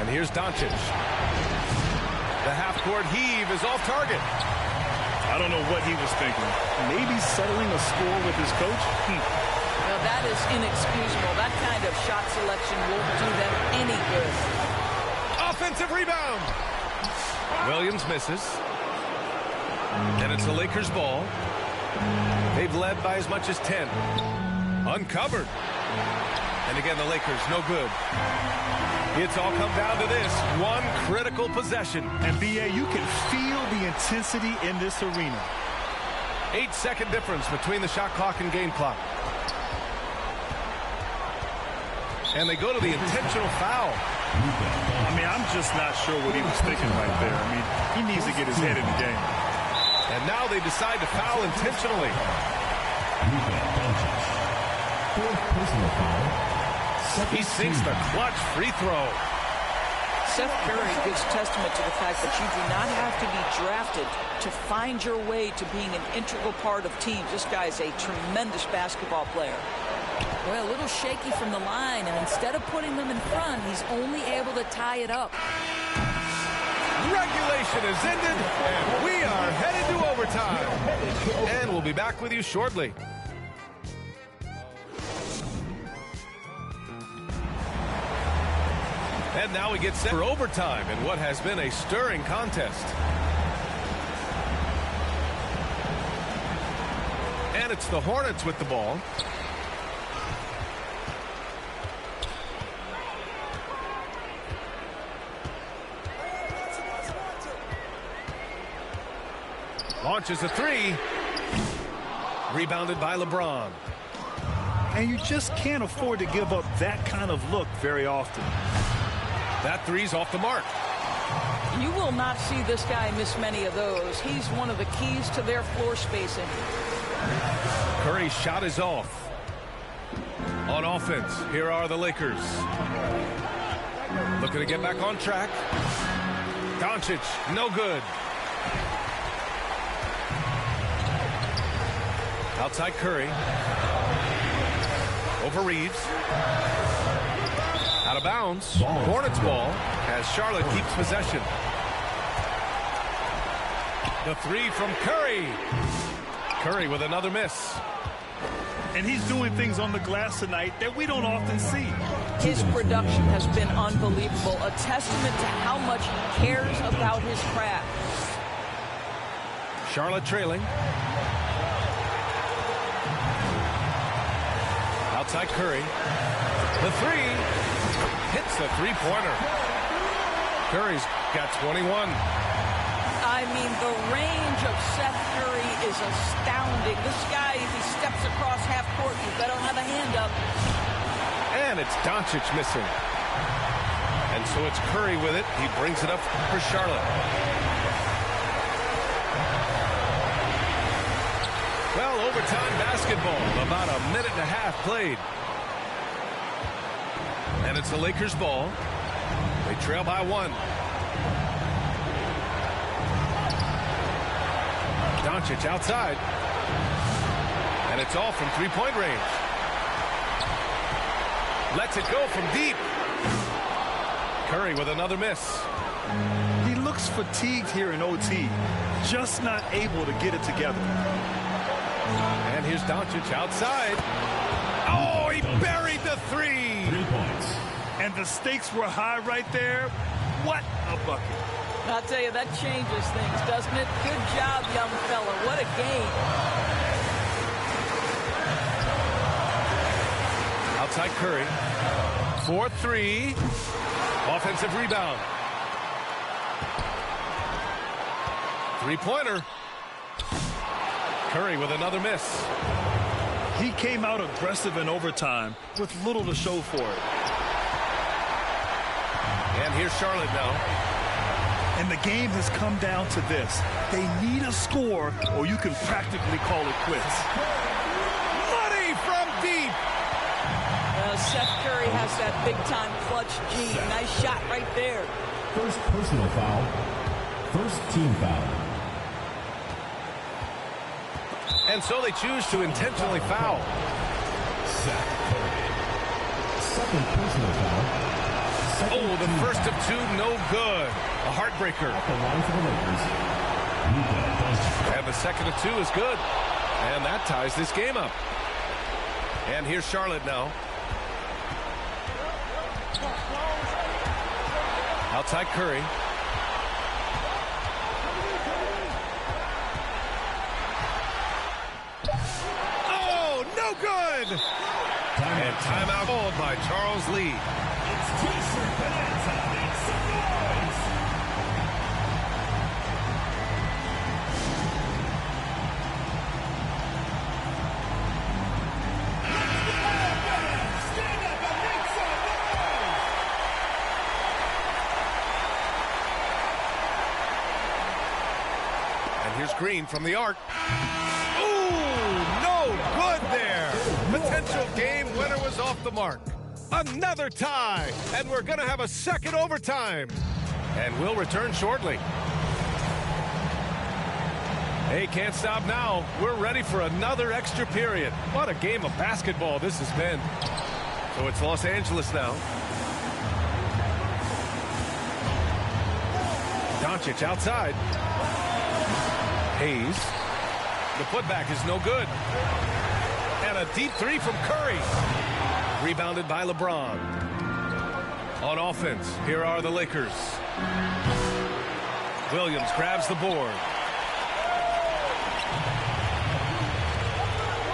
And here's Doncic. The half-court heave is off target. I don't know what he was thinking. Maybe settling a score with his coach? Well, that is inexcusable. That kind of shot selection won't do them any good. Offensive rebound. Williams misses. And it's the Lakers' ball. They've led by as much as 10. Uncovered. And again, the Lakers, no good. It's all come down to this one critical possession. And, B.A., you can feel the intensity in this arena. 8-second difference between the shot clock and game clock. And they go to the intentional foul. I mean, I'm just not sure what he was thinking right there. I mean, he needs to get his head in the game. And now they decide to foul intentionally. Fourth personal foul. He sinks the clutch free throw. Seth Curry gives testament to the fact that you do not have to be drafted to find your way to being an integral part of teams. This guy is a tremendous basketball player. Well, a little shaky from the line, and instead of putting them in front, he's only able to tie it up. Regulation is ended, and we are headed to overtime. And we'll be back with you shortly. And now we get set for overtime in what has been a stirring contest. And it's the Hornets with the ball. Launches a three. Rebounded by LeBron. And you just can't afford to give up that kind of look very often. That three's off the mark. You will not see this guy miss many of those. He's one of the keys to their floor spacing. Curry's shot is off. On offense, here are the Lakers. Looking to get back on track. Doncic, no good. Outside Curry. Over Reeves. Out of bounds. Hornets ball as Charlotte keeps possession. The three from Curry. Curry with another miss. And he's doing things on the glass tonight that we don't often see. His production has been unbelievable. A testament to how much he cares about his craft. Charlotte trailing. Outside Curry. The three. Hits the three-pointer. Curry's got 21. I mean, the range of Seth Curry is astounding. This guy, if he steps across half court, you better have a hand up. And it's Doncic missing. And so it's Curry with it. He brings it up for Charlotte. Well, overtime basketball. About a minute and a half played. And it's the Lakers ball. They trail by one. Doncic outside. And it's all from three-point range. Lets it go from deep. Curry with another miss. He looks fatigued here in OT. Just not able to get it together. And here's Doncic outside. Oh, he buried the three. 3 points. And the stakes were high right there. What a bucket. I'll tell you, that changes things, doesn't it? Good job, young fella. What a game. Outside Curry. 4-3. Offensive rebound. Three-pointer. Curry with another miss. He came out aggressive in overtime with little to show for it. And here's Charlotte now. And the game has come down to this. They need a score, or you can practically call it quits. Money from deep. Seth Curry has that big-time clutch G. Nice shot right there. First personal foul. First team foul. And so they choose to intentionally foul. Seth Curry. Second personal foul. Oh, the first of two, no good. A heartbreaker. At the line for the Lakers. And the second of two is good. And that ties this game up. And here's Charlotte now. Outside Curry. Oh, no good. And timeout called by Charles Lee. Here's Green from the arc. Ooh, no good there. Potential game winner was off the mark. Another tie, and we're going to have a second overtime. And we'll return shortly. Hey, can't stop now. We're ready for another extra period. What a game of basketball this has been. So it's Los Angeles now. Doncic outside. Hayes. The putback is no good. And a deep three from Curry. Rebounded by LeBron. On offense, here are the Lakers. Williams grabs the board.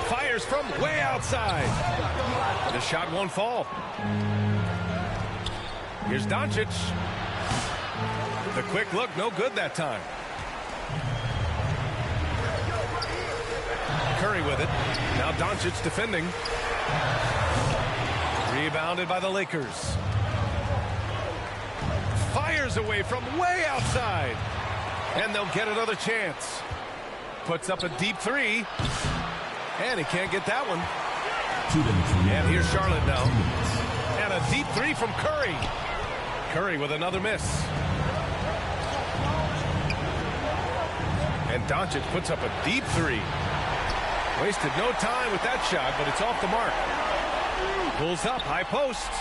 Fires from way outside. The shot won't fall. Here's Doncic. The quick look, no good that time. Curry with it. Now Doncic defending. Rebounded by the Lakers. Fires away from way outside. And they'll get another chance. Puts up a deep three. And he can't get that one. And here's Charlotte now. And a deep three from Curry. Curry with another miss. And Doncic puts up a deep three. Wasted no time with that shot, but it's off the mark. Pulls up, high post.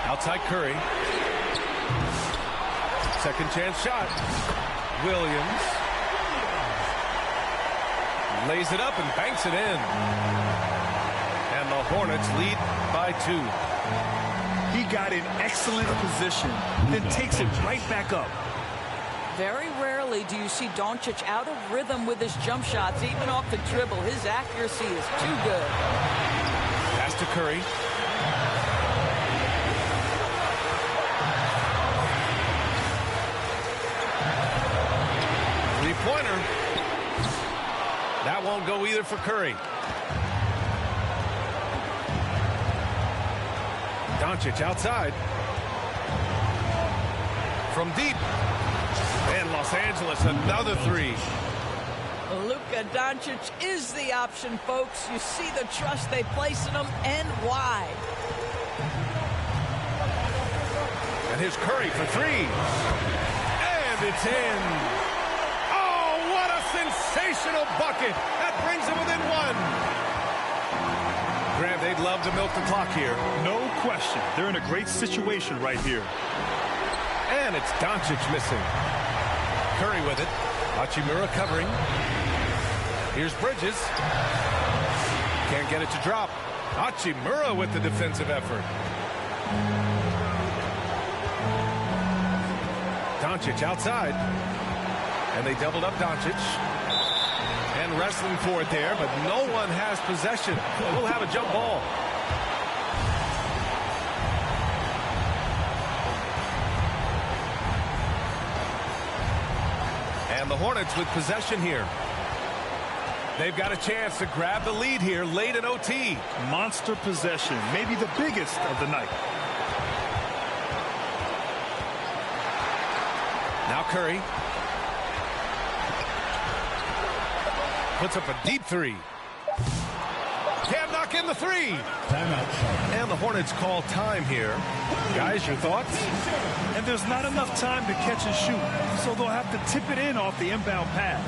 Outside Curry. Second chance shot. Williams. Lays it up and banks it in. And the Hornets lead by 2. He got in excellent position, then takes it right back up. Very rarely do you see Doncic out of rhythm with his jump shots, even off the dribble. His accuracy is too good. Pass to Curry. Three-pointer. That won't go either for Curry. Doncic outside. From deep. And Los Angeles, another three. Luka Doncic is the option, folks. You see the trust they place in him and why. And here's Curry for three. And it's in. Oh, what a sensational bucket. That brings him within 1. Grant, they'd love to milk the clock here. No question. They're in a great situation right here. And it's Doncic missing. Curry with it. Hachimura covering. Here's Bridges. Can't get it to drop. Hachimura with the defensive effort. Doncic outside. And they doubled up Doncic. And wrestling for it there, but no one has possession. We'll have a jump ball. And the Hornets with possession here. They've got a chance to grab the lead here late in OT. Monster possession, maybe the biggest of the night. Now Curry. Puts up a deep three. Can't knock in the three. And the Hornets call time here. Guys, your thoughts? And there's not enough time to catch and shoot, so they'll have to tip it in off the inbound pass.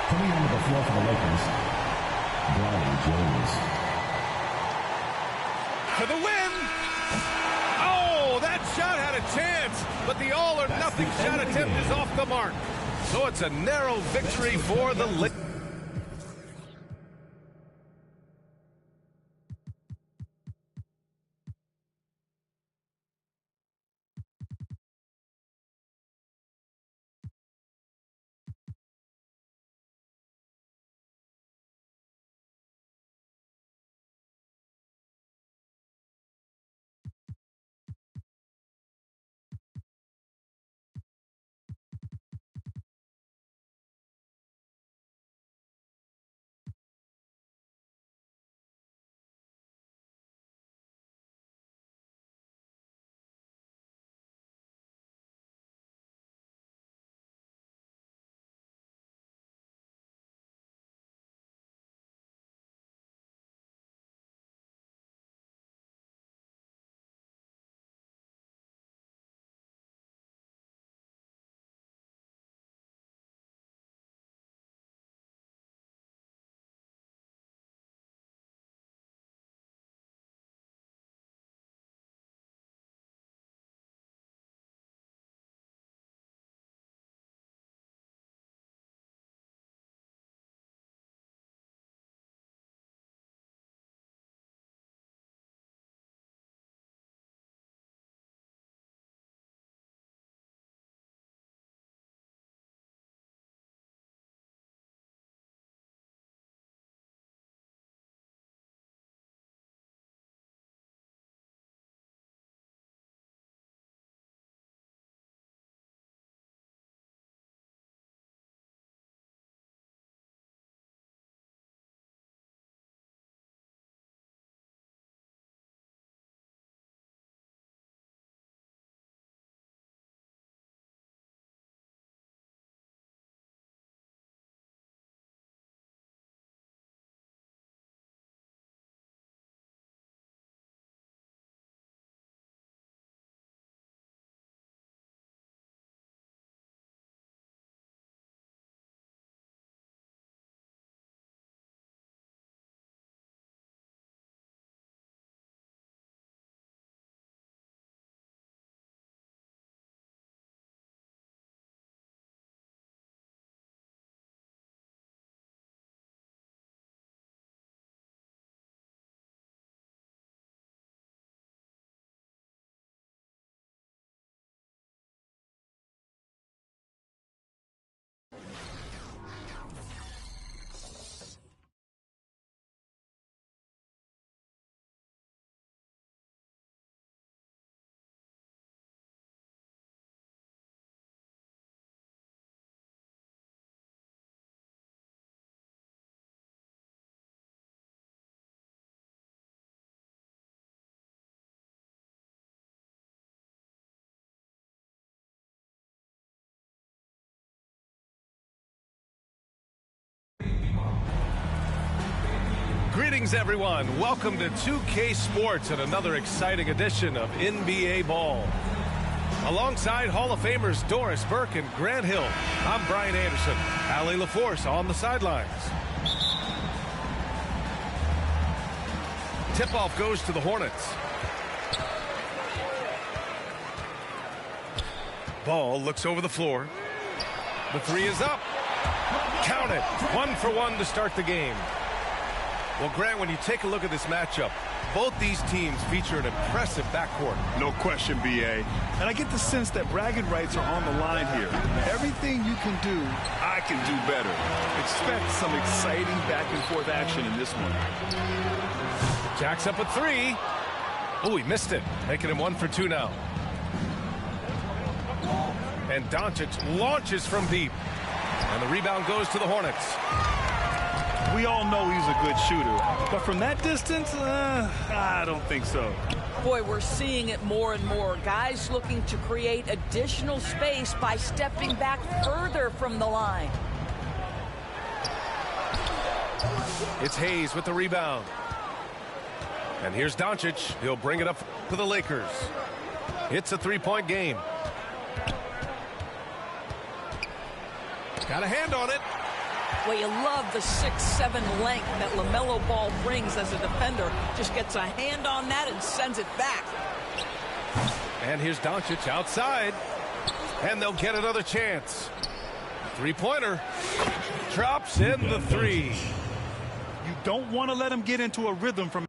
Coming onto the floor for the Lakers, Bronny James. For the win! Oh, that shot had a chance, but the all-or-nothing shot attempt is off the mark. So it's a narrow victory for the Lakers. Greetings, everyone. Welcome to 2K Sports and another exciting edition of NBA Ball. Alongside Hall of Famers Doris Burke and Grant Hill, I'm Brian Anderson. Allie LaForce on the sidelines. Tip-off goes to the Hornets. Ball looks over the floor. The three is up. Count it. 1 for 1 to start the game. Well, Grant, when you take a look at this matchup, both these teams feature an impressive backcourt. No question, B.A. And I get the sense that bragging rights are on the line here. Everything you can do, I can do better. Expect some exciting back-and-forth action in this one. Jack's up a three. Oh, he missed it, making him 1 for 2 now. And Doncic launches from deep. And the rebound goes to the Hornets. We all know he's a good shooter, but from that distance, I don't think so. Boy, we're seeing it more and more. Guys looking to create additional space by stepping back further from the line. It's Hayes with the rebound. And here's Doncic. He'll bring it up to the Lakers. It's a three-point game. Got a hand on it. Well, you love the 6'7" length that LaMelo Ball brings as a defender. Just gets a hand on that and sends it back. And here's Doncic outside. And they'll get another chance. Three-pointer. Drops in the three. You don't want to let him get into a rhythm from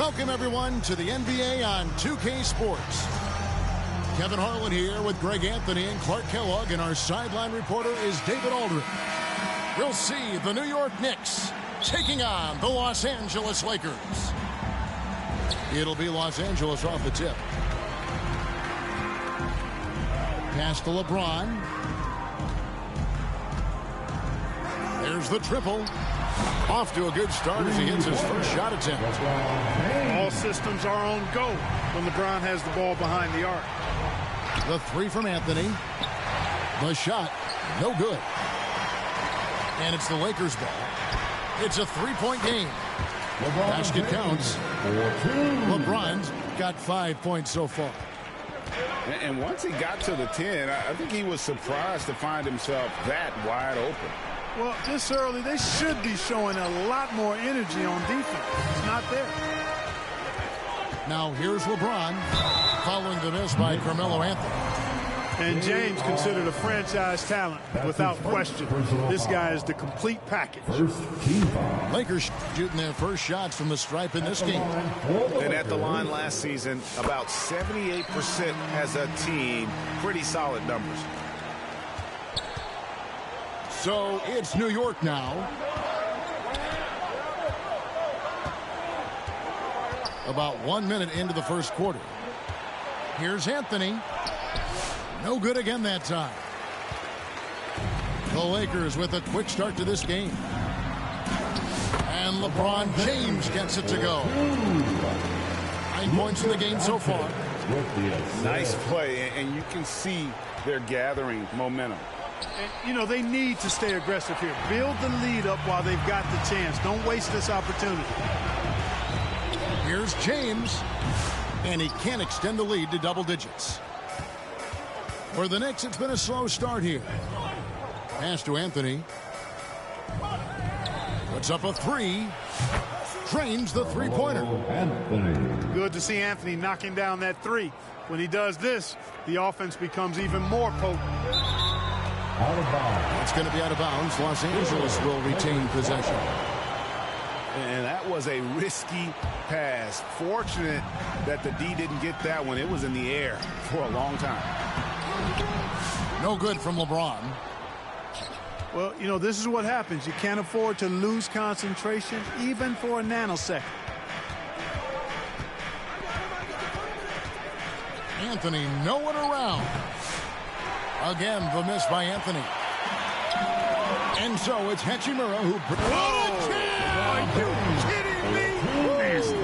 Welcome, everyone, to the NBA on 2K Sports. Kevin Harlan here with Greg Anthony and Clark Kellogg, and our sideline reporter is David Aldridge. We'll see the New York Knicks taking on the Los Angeles Lakers. It'll be Los Angeles off the tip. Pass to LeBron. There's the triple. Off to a good start as he hits his first shot attempt. All systems are on go when LeBron has the ball behind the arc. The three from Anthony. The shot, no good. And it's the Lakers' ball. It's a three-point game. Basket counts. LeBron's got 5 points so far. And once he got to the 10, I think he was surprised to find himself that wide open. Well, this early, they should be showing a lot more energy on defense. It's not there. Now here's LeBron following the miss by Carmelo Anthony. And James considered a franchise talent without question. This guy is the complete package. Lakers shooting their first shots from the stripe in this game. And at the line last season, about 78% as a team. Pretty solid numbers. So it's New York now. About 1 minute into the first quarter. Here's Anthony. No good again that time. The Lakers with a quick start to this game. And LeBron James gets it to go. 9 points in the game so far. Nice play, and you can see they're gathering momentum. And, you know, they need to stay aggressive here. Build the lead up while they've got the chance. Don't waste this opportunity. Here's James, and he can't extend the lead to double digits. For the Knicks, it's been a slow start here. Pass to Anthony. Puts up a three. Drains the three-pointer. Good to see Anthony knocking down that three. When he does this, the offense becomes even more potent. It's going to be out of bounds. Los Angeles will retain possession. And that was a risky pass. Fortunate that the D didn't get that one. It was in the air for a long time. No good from LeBron. Well, you know, this is what happens. You can't afford to lose concentration even for a nanosecond. Anthony nowhere around. Again, the miss by Anthony. And so it's Hachimura who... Whoa! Are you kidding me? Nasty.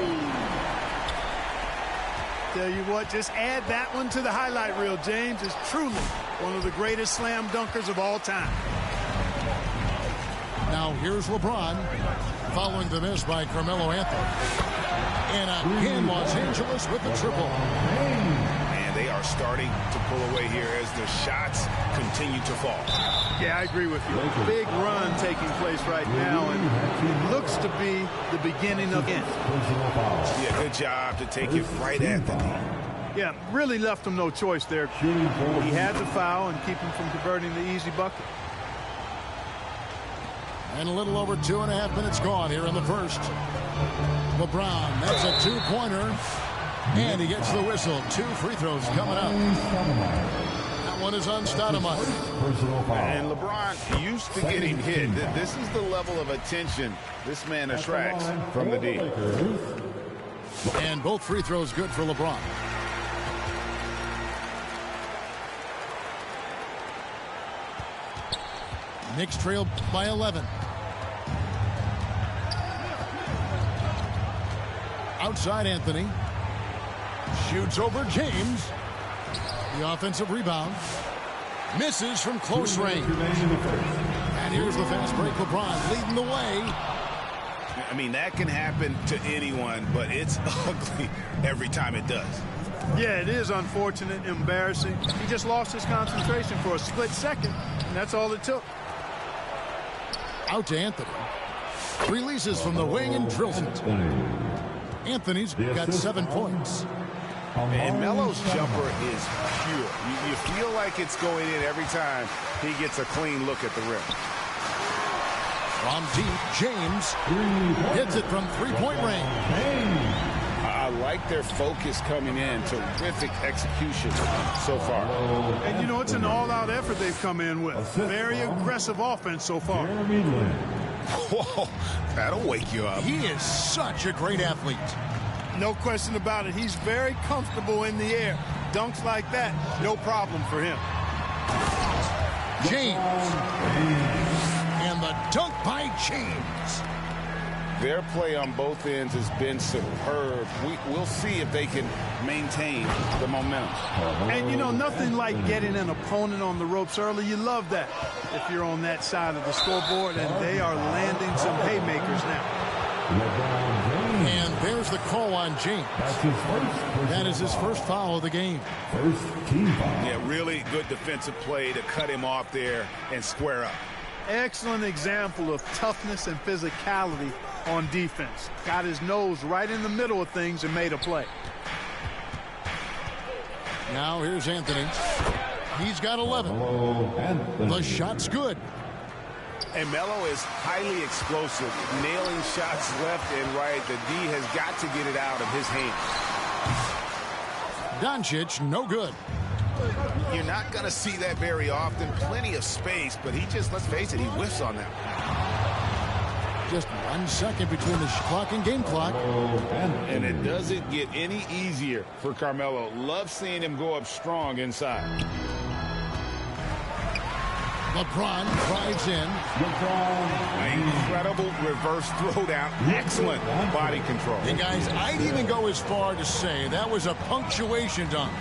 Tell you what, just add that one to the highlight reel. James is truly one of the greatest slam dunkers of all time. Now here's LeBron following the miss by Carmelo Anthony. And again, Los Angeles with the triple. They are starting to pull away here as the shots continue to fall. Yeah, I agree with you. A big run taking place right now, and it looks to be the beginning of it. Yeah, good job to take it right at the knee. Yeah, really left him no choice there. He had to foul and keep him from converting the easy bucket. And a little over 2.5 minutes gone here in the first. LeBron, that's a two-pointer. And he gets the whistle. 2 free throws coming up. That one is on Stoudemire. And LeBron used to getting hit. This is the level of attention this man attracts from the D. And both free throws good for LeBron. Knicks trail by 11. Outside Anthony. Shoots over James. The offensive rebound. Misses from close range. And here's the fast break. LeBron leading the way. I mean, that can happen to anyone, but it's ugly every time it does. Yeah, it is unfortunate, embarrassing. He just lost his concentration for a split second, and that's all it took. Out to Anthony. Releases from the wing and drills it. Anthony's got 7 points. And Melo's jumper is pure. You feel like it's going in every time he gets a clean look at the rim. From deep, James hits it from three-point range. like their focus coming in. Terrific execution so far. And, you know, it's an all-out effort they've come in with. Very aggressive offense so far. Whoa, that'll wake you up. He is such a great athlete. No question about it. He's very comfortable in the air. Dunks like that, no problem for him. James. And the dunk by James. Their play on both ends has been superb. We'll see if they can maintain the momentum. And, you know, nothing like getting an opponent on the ropes early. You love that if you're on that side of the scoreboard, and they are landing some haymakers now. And there's the call on James. That is his first foul of the game. First team foul. Yeah, really good defensive play to cut him off there and square up. Excellent example of toughness and physicality on defense. Got his nose right in the middle of things and made a play. Now here's Anthony. He's got 11. The shot's good. And Melo is highly explosive, nailing shots left and right. The D has got to get it out of his hands. Doncic, no good. You're not going to see that very often. Plenty of space, but he just, let's face it, he whiffs on that. Just 1 second between the clock and game clock. And it doesn't get any easier for Carmelo. Love seeing him go up strong inside. LeBron drives in. Incredible reverse throwdown. Excellent body control. Hey, guys, I'd even go as far to say that was a punctuation dunk.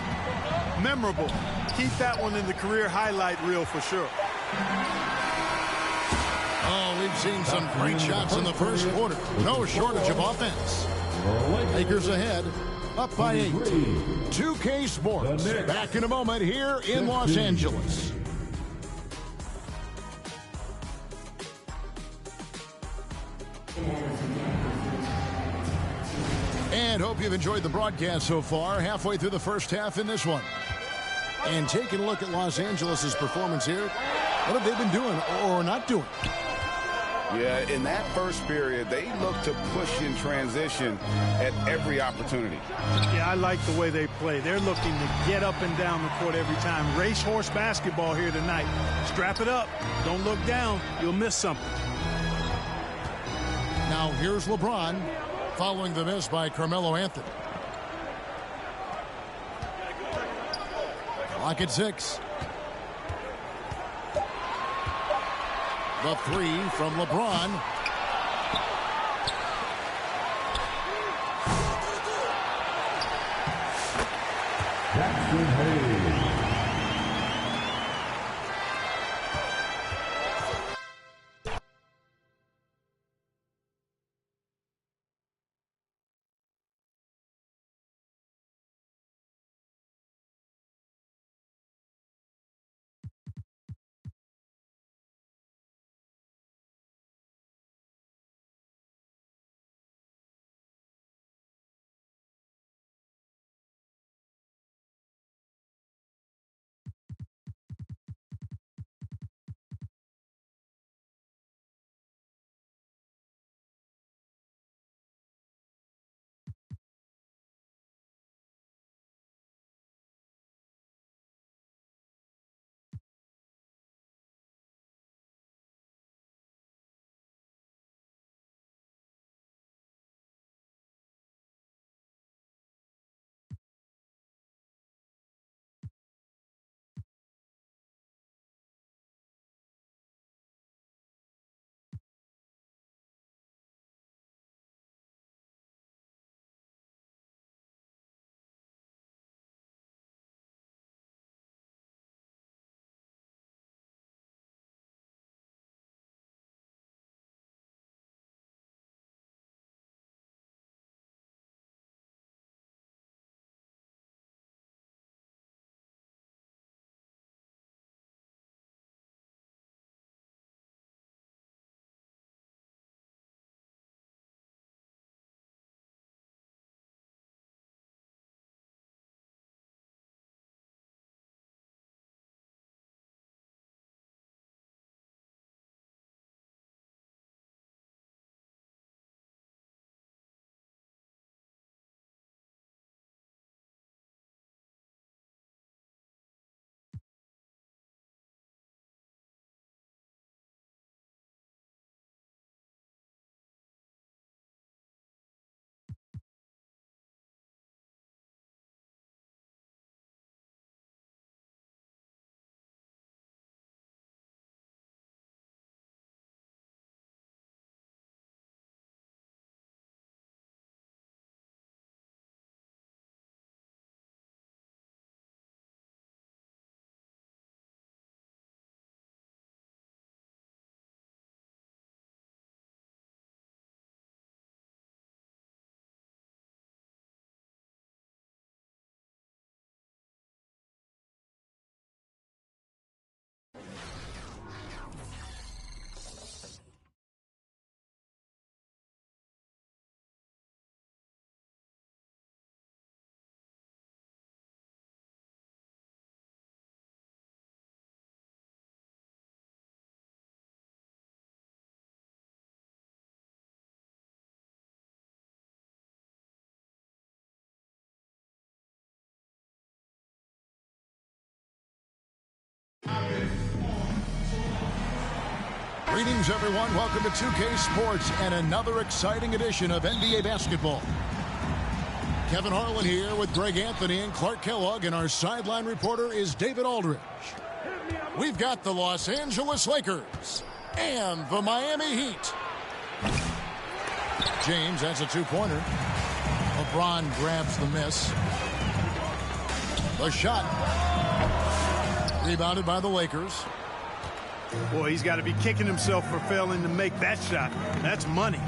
Memorable. Keep that one in the career highlight reel for sure. Oh, we've seen some great shots in the first quarter. No shortage of offense. Lakers ahead, up by 8. 2K Sports. Back in a moment here in Los Angeles. And hope you've enjoyed the broadcast so far. Halfway through the first half in this one. And taking a look at Los Angeles' performance here. What have they been doing or not doing? Yeah, in that first period, they look to push in transition at every opportunity. Yeah, I like the way they play. They're looking to get up and down the court every time. Racehorse basketball here tonight. Strap it up. Don't look down. You'll miss something. Now here's LeBron following the miss by Carmelo Anthony. Clock at 6. The 3 from LeBron. Jackson Hayes. Greetings, everyone. Welcome to 2K Sports and another exciting edition of NBA basketball. Kevin Harlan here with Greg Anthony and Clark Kellogg, and our sideline reporter is David Aldridge. We've got the Los Angeles Lakers and the Miami Heat. James has a two-pointer. LeBron grabs the miss. The shot. Rebounded by the Lakers. Boy, he's got to be kicking himself for failing to make that shot. That's money.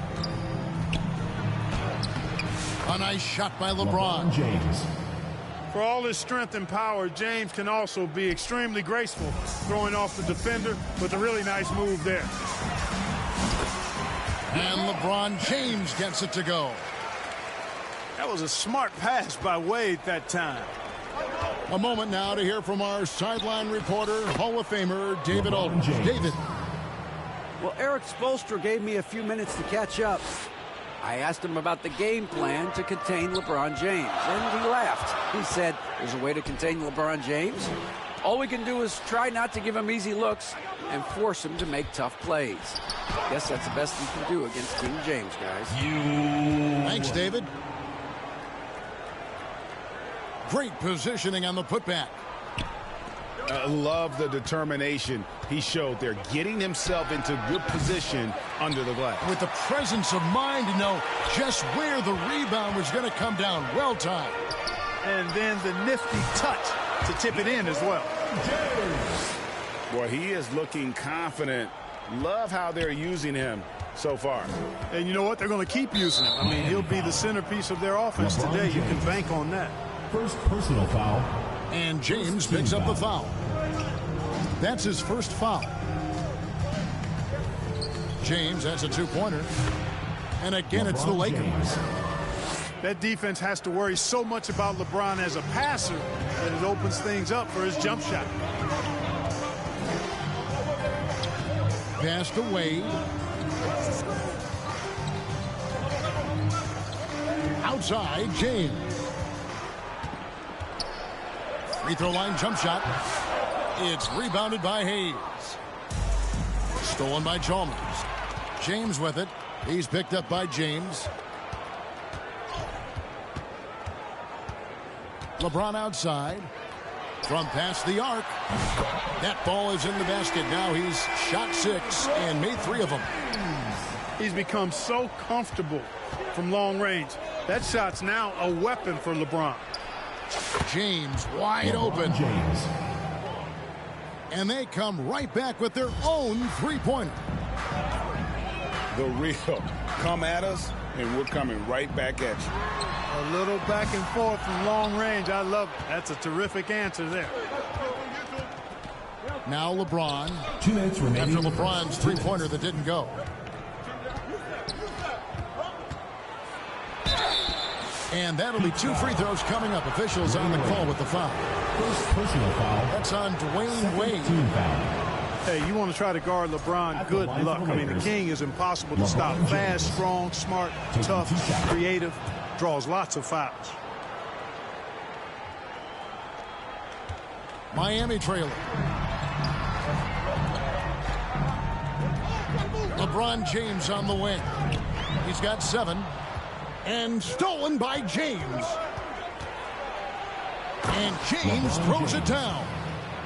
A nice shot by LeBron James. For all his strength and power, James can also be extremely graceful, throwing off the defender with a really nice move there. And LeBron James gets it to go. That was a smart pass by Wade that time. A moment now to hear from our sideline reporter, Hall of Famer David Aldridge. David. Well, Eric Spoelstra gave me a few minutes to catch up. I asked him about the game plan to contain LeBron James, and he laughed. He said, there's a way to contain LeBron James. All we can do is try not to give him easy looks and force him to make tough plays. Guess that's the best we can do against King James, guys. Thanks, David. Great positioning on the putback. I love the determination he showed there, getting himself into good position under the glass. With the presence of mind to know just where the rebound was going to come down. Well timed. And then the nifty touch to tip it in as well. Boy, he is looking confident. Love how they're using him so far. And you know what? They're going to keep using him. I mean, he'll be the centerpiece of their offense today. You can bank on that. First personal foul. And James picks up the foul. That's his first foul. James has a two-pointer. And again, it's the Lakers. That defense has to worry so much about LeBron as a passer that it opens things up for his jump shot. Pass to Wade. Outside, James. Free throw line jump shot. It's rebounded by Hayes. Stolen by Chalmers. James with it. He's picked up by James. LeBron outside. From past the arc. That ball is in the basket. Now he's shot 6 and made 3 of them. He's become so comfortable from long range. That shot's now a weapon for LeBron. James wide open. James. And they come right back with their own three-pointer. The real come at us, and we're coming right back at you. A little back and forth from long range. I love it. That's a terrific answer there. Now LeBron. 2 minutes remaining. After LeBron's three-pointer that didn't go. And that'll be 2 free throws coming up. Officials on the call with the foul. First personal foul. That's on Dwayne Wade. Team foul. Hey, you want to try to guard LeBron, good luck. I mean, the King is impossible to stop. Fast, strong, smart, tough, creative, draws lots of fouls. Miami trailer. LeBron James on the wing. He's got 7. And stolen by James. And James throws it down.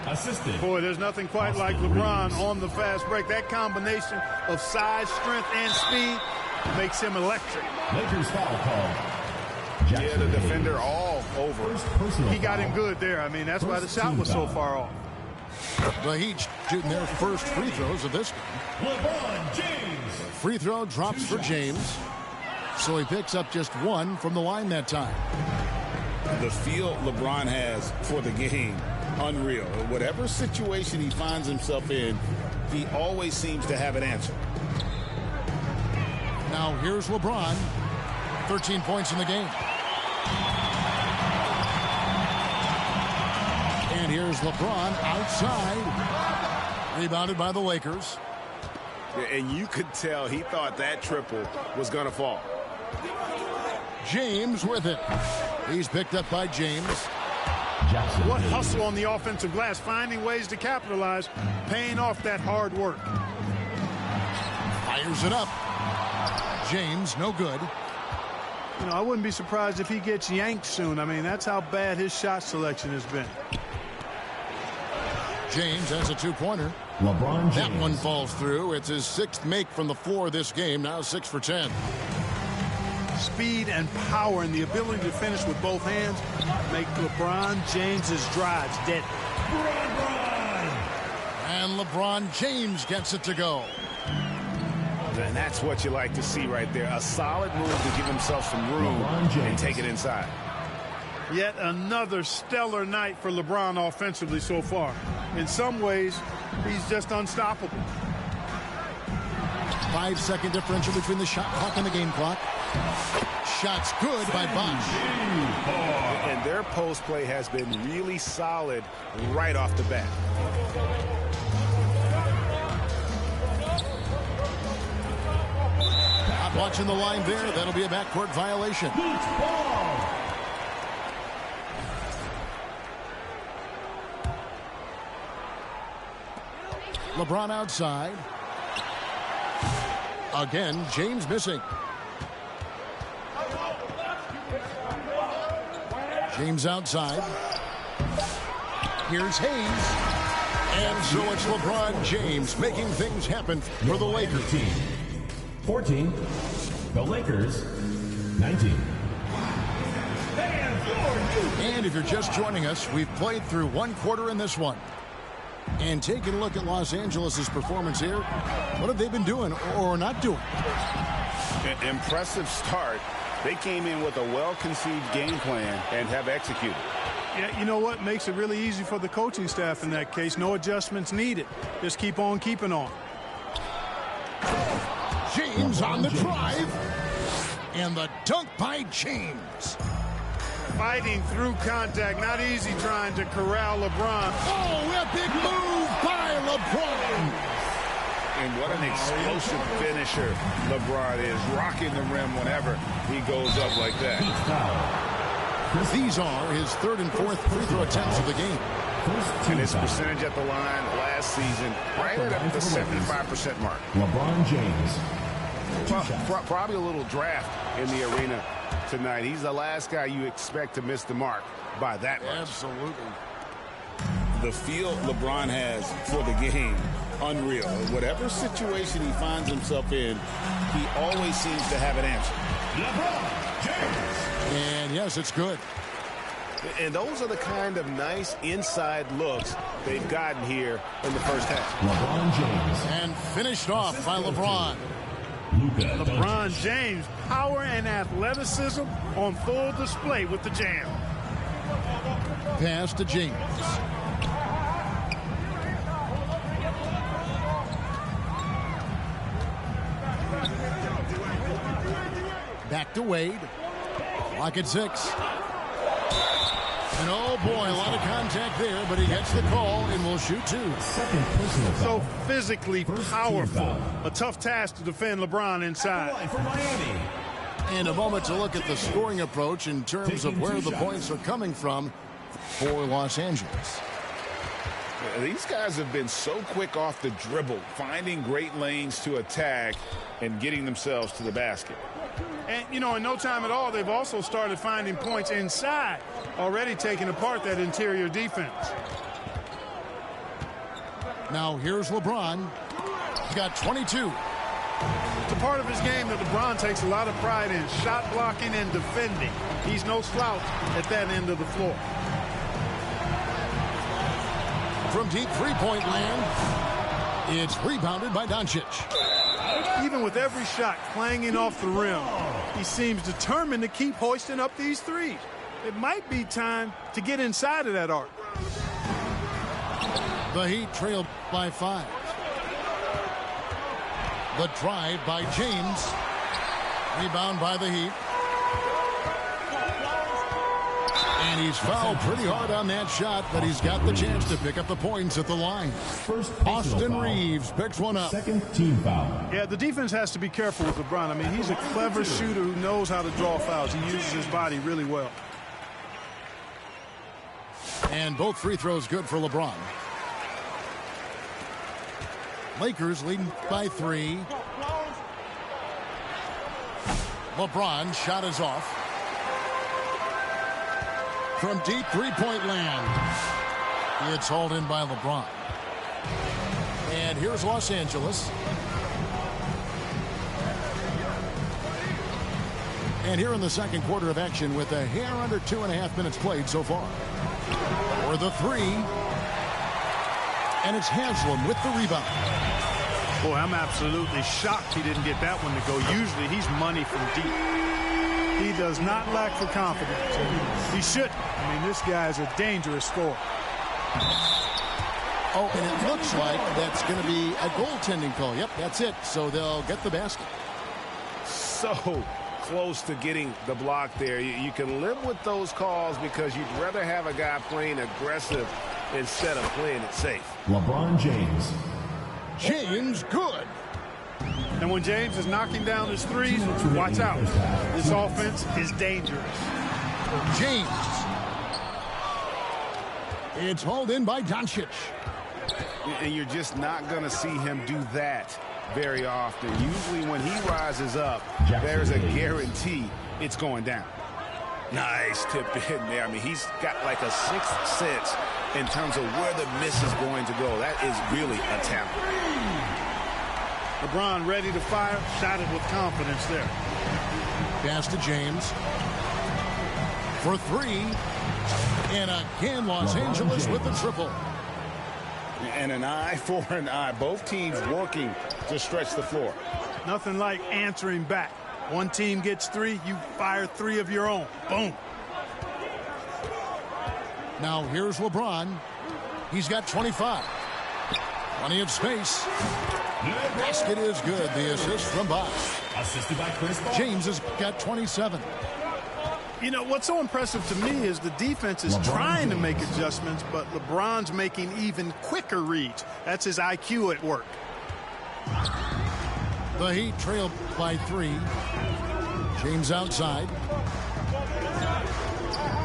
Assisted. Boy, there's nothing quite like LeBron on the fast break. That combination of size, strength, and speed makes him electric. Lakers foul called. Yeah, the defender all over. He got him good there. I mean, that's why the shot was so far off. The Heat shooting their first free throws of this game. LeBron James. Free throw drops for James. So he picks up just 1 from the line that time. The feel LeBron has for the game, unreal. Whatever situation he finds himself in, he always seems to have an answer. Now here's LeBron. 13 points in the game. And here's LeBron outside. Rebounded by the Lakers. And you could tell he thought that triple was going to fall. James with it. He's picked up by James. What hustle on the offensive glass, finding ways to capitalize, paying off that hard work. Fires it up. James, no good. You know, I wouldn't be surprised if he gets yanked soon. I mean, that's how bad his shot selection has been. James has a two-pointer. LeBron James. That one falls through. It's his 6th make from the floor this game. Now 6 for 10. Speed and power and the ability to finish with both hands make LeBron James's drives deadly. And LeBron James gets it to go. And that's what you like to see right there. A solid move to give himself some room and take it inside. Yet another stellar night for LeBron offensively so far. In some ways, he's just unstoppable. 5-second differential between the shot clock and the game clock. Shots good by Bosh. And their post play has been really solid right off the bat. Not watching the line there. That'll be a backcourt violation. LeBron outside. Again, James missing. James outside. Here's Hayes. And so it's LeBron James making things happen for the Lakers. 14. The Lakers, 19. And if you're just joining us, we've played through one quarter in this one. And taking a look at Los Angeles' performance here, what have they been doing or not doing? Impressive start. They came in with a well-conceived game plan and have executed. Yeah, you know what makes it really easy for the coaching staff in that case? No adjustments needed. Just keep on keeping on. James on the drive. And the dunk by James. Fighting through contact. Not easy trying to corral LeBron. Oh, a big move by LeBron. And what an explosive finisher LeBron is. Rocking the rim whenever he goes up like that. These are his 3rd and 4th free throw attempts of the game. And his percentage at the line last season right at the 75% mark. LeBron James. Probably a little draft in the arena tonight. He's the last guy you expect to miss the mark by that much. Absolutely. The feel LeBron has for the game, unreal. Whatever situation he finds himself in, he always seems to have an answer. LeBron James. And yes, it's good. And those are the kind of nice inside looks they've gotten here in the first half. LeBron James. And finished off by LeBron. LeBron James, power and athleticism on full display with the jam. Pass to James. Back to Wade. Clock at 6. And oh boy, a lot of contact there, but he gets the call and will shoot 2. So physically powerful. A tough task to defend LeBron inside. And a moment to look at the scoring approach in terms of where the points are coming from for Los Angeles. These guys have been so quick off the dribble, finding great lanes to attack and getting themselves to the basket. And, you know, in no time at all, they've also started finding points inside, already taking apart that interior defense. Now here's LeBron. He's got 22. It's a part of his game that LeBron takes a lot of pride in, shot blocking and defending. He's no slouch at that end of the floor. From deep three-point land, it's rebounded by Doncic. Even with every shot clanging off the rim, he seems determined to keep hoisting up these threes. It might be time to get inside of that arc. The Heat trailed by 5. The drive by James. Rebound by the Heat. And he's fouled pretty hard on that shot, but he's got the chance to pick up the points at the line. Austin Reeves picks one up. Second team foul. Yeah, the defense has to be careful with LeBron. I mean, he's a clever shooter who knows how to draw fouls. He uses his body really well. And both free throws good for LeBron. Lakers leading by 3. LeBron shot is off. From deep three-point land. It's hauled in by LeBron. And here's Los Angeles. And here in the second quarter of action with a hair under 2.5 minutes played so far. For the three. And it's Haslam with the rebound. Boy, I'm absolutely shocked he didn't get that one to go. Usually he's money from deep. He does not lack for confidence. He shouldn't. I mean, this guy's a dangerous scorer. Oh, and it looks like that's going to be a goaltending call. Yep, that's it. So they'll get the basket. So close to getting the block there. You can live with those calls because you'd rather have a guy playing aggressive instead of playing it safe. LeBron James. James, good. And when James is knocking down his threes, watch out. This offense is dangerous. James. It's hauled in by Doncic. And you're just not going to see him do that very often. Usually when he rises up, there's a guarantee it's going down. Nice tip in there. I mean, he's got like a sixth sense in terms of where the miss is going to go. That is really a talent. LeBron ready to fire, shot it with confidence there. Pass to James. For three. And again, Los Angeles with the triple. And an eye for an eye. Both teams working to stretch the floor. Nothing like answering back. One team gets three, you fire three of your own. Boom. Now here's LeBron. He's got 25. Plenty of space. Basket is good. The assist from Bosh. Assisted by Chris Paul. James has got 27. You know, what's so impressive to me is the defense is trying to make adjustments, but LeBron's making even quicker reads. That's his IQ at work. The Heat trail by 3. James outside.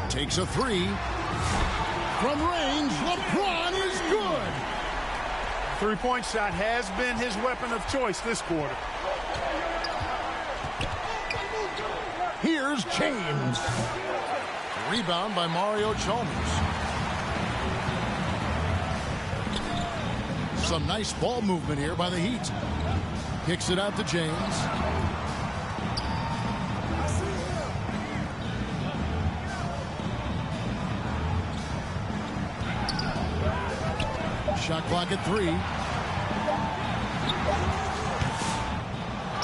Takes a 3. From range, LeBron is good. Three-point shot has been his weapon of choice this quarter. Here's James. Rebound by Mario Chalmers. Some nice ball movement here by the Heat. Kicks it out to James. Shot clock at 3.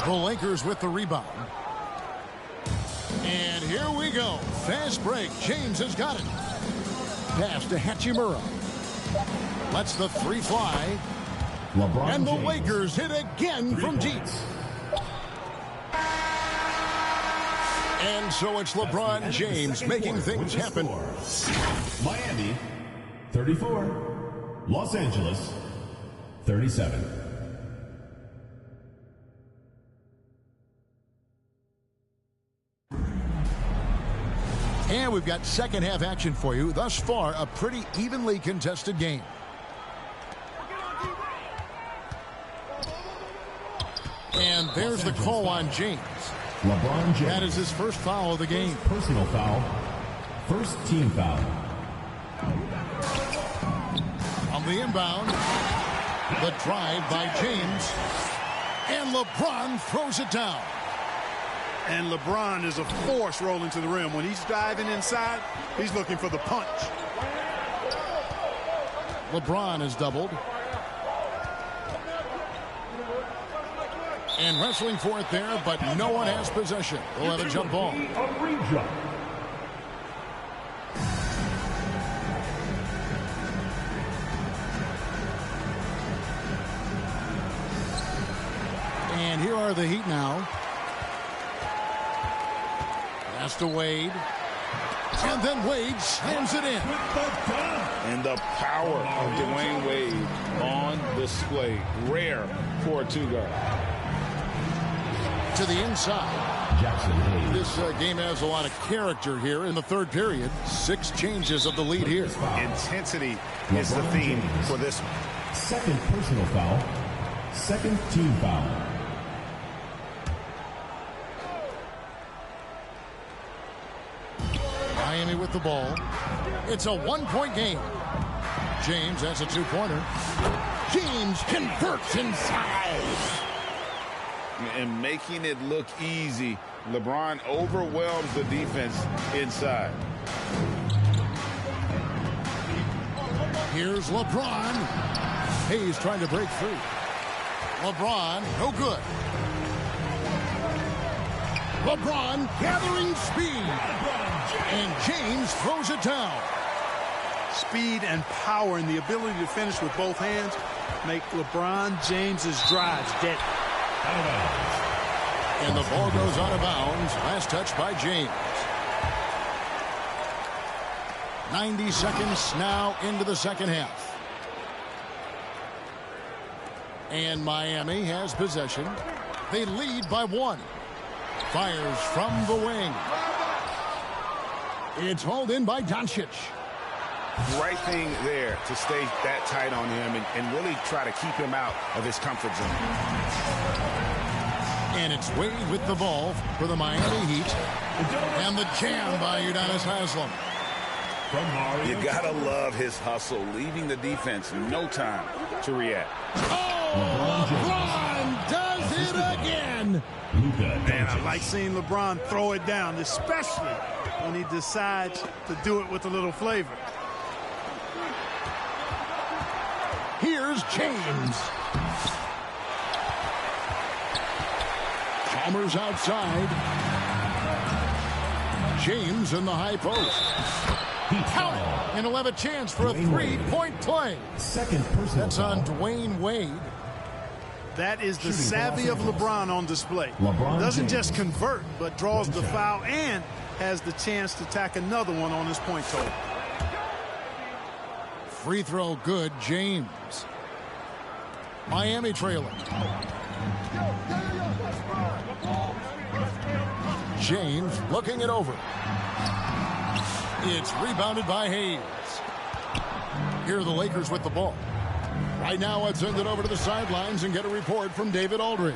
The Lakers with the rebound. And here we go. Fast break. James has got it. Pass to Hachimura. Lets the 3 fly. LeBron and the James. Lakers hit again from deep. And so it's LeBron James making things happen. Miami, 34. Los Angeles, 37. And we've got second half action for you. Thus far, a pretty evenly contested game. And there's the call on James. LeBron James. That is his first foul of the game. Personal foul. First team foul. On the inbound, the drive by James. And LeBron throws it down. And LeBron is a force rolling to the rim. When he's diving inside, he's looking for the punch. LeBron is doubled. And wrestling for it there, but no one has possession. They'll have a jump ball. And here are the Heat now. Pass to Wade. And then Wade slams it in. And the power of Dwayne Wade on display. Rare for a two-guard. To the inside. Jackson Hayes. This game has a lot of character here in the third period. 6 changes of the lead here. Intensity is the theme for this one. Second personal foul. Second team foul. Miami with the ball. It's a one-point game. James has a two-pointer. James converts inside. And making it look easy. LeBron overwhelms the defense inside. Here's LeBron. Hayes trying to break free. LeBron, no good. LeBron gathering speed. And James throws it down. Speed and power and the ability to finish with both hands make LeBron James's drives deadly. And the ball goes out of bounds. Last touch by James. 90 seconds now into the second half. And Miami has possession. They lead by one. Fires from the wing. It's hauled in by Doncic. Right thing there to stay that tight on him and really try to keep him out of his comfort zone. And it's Wade with the ball for the Miami Heat. And the jam by Udonis Haslem. You gotta love his hustle, leaving the defense no time to react. Oh, LeBron does it again. Man, I like seeing LeBron throw it down, especially when he decides to do it with a little flavor. Here's James. Chalmers outside. James in the high post. Count it. And he'll have a chance for a three-point play. Second personal That's on Dwayne Wade. That is the savvy of LeBron on display. LeBron Doesn't James. just convert, but draws the foul and has the chance to tack another one on his point total. Free throw good, James. Miami trailing. James looking it over. It's rebounded by Hayes. Here are the Lakers with the ball. Right now, let's send it over to the sidelines and get a report from David Aldridge.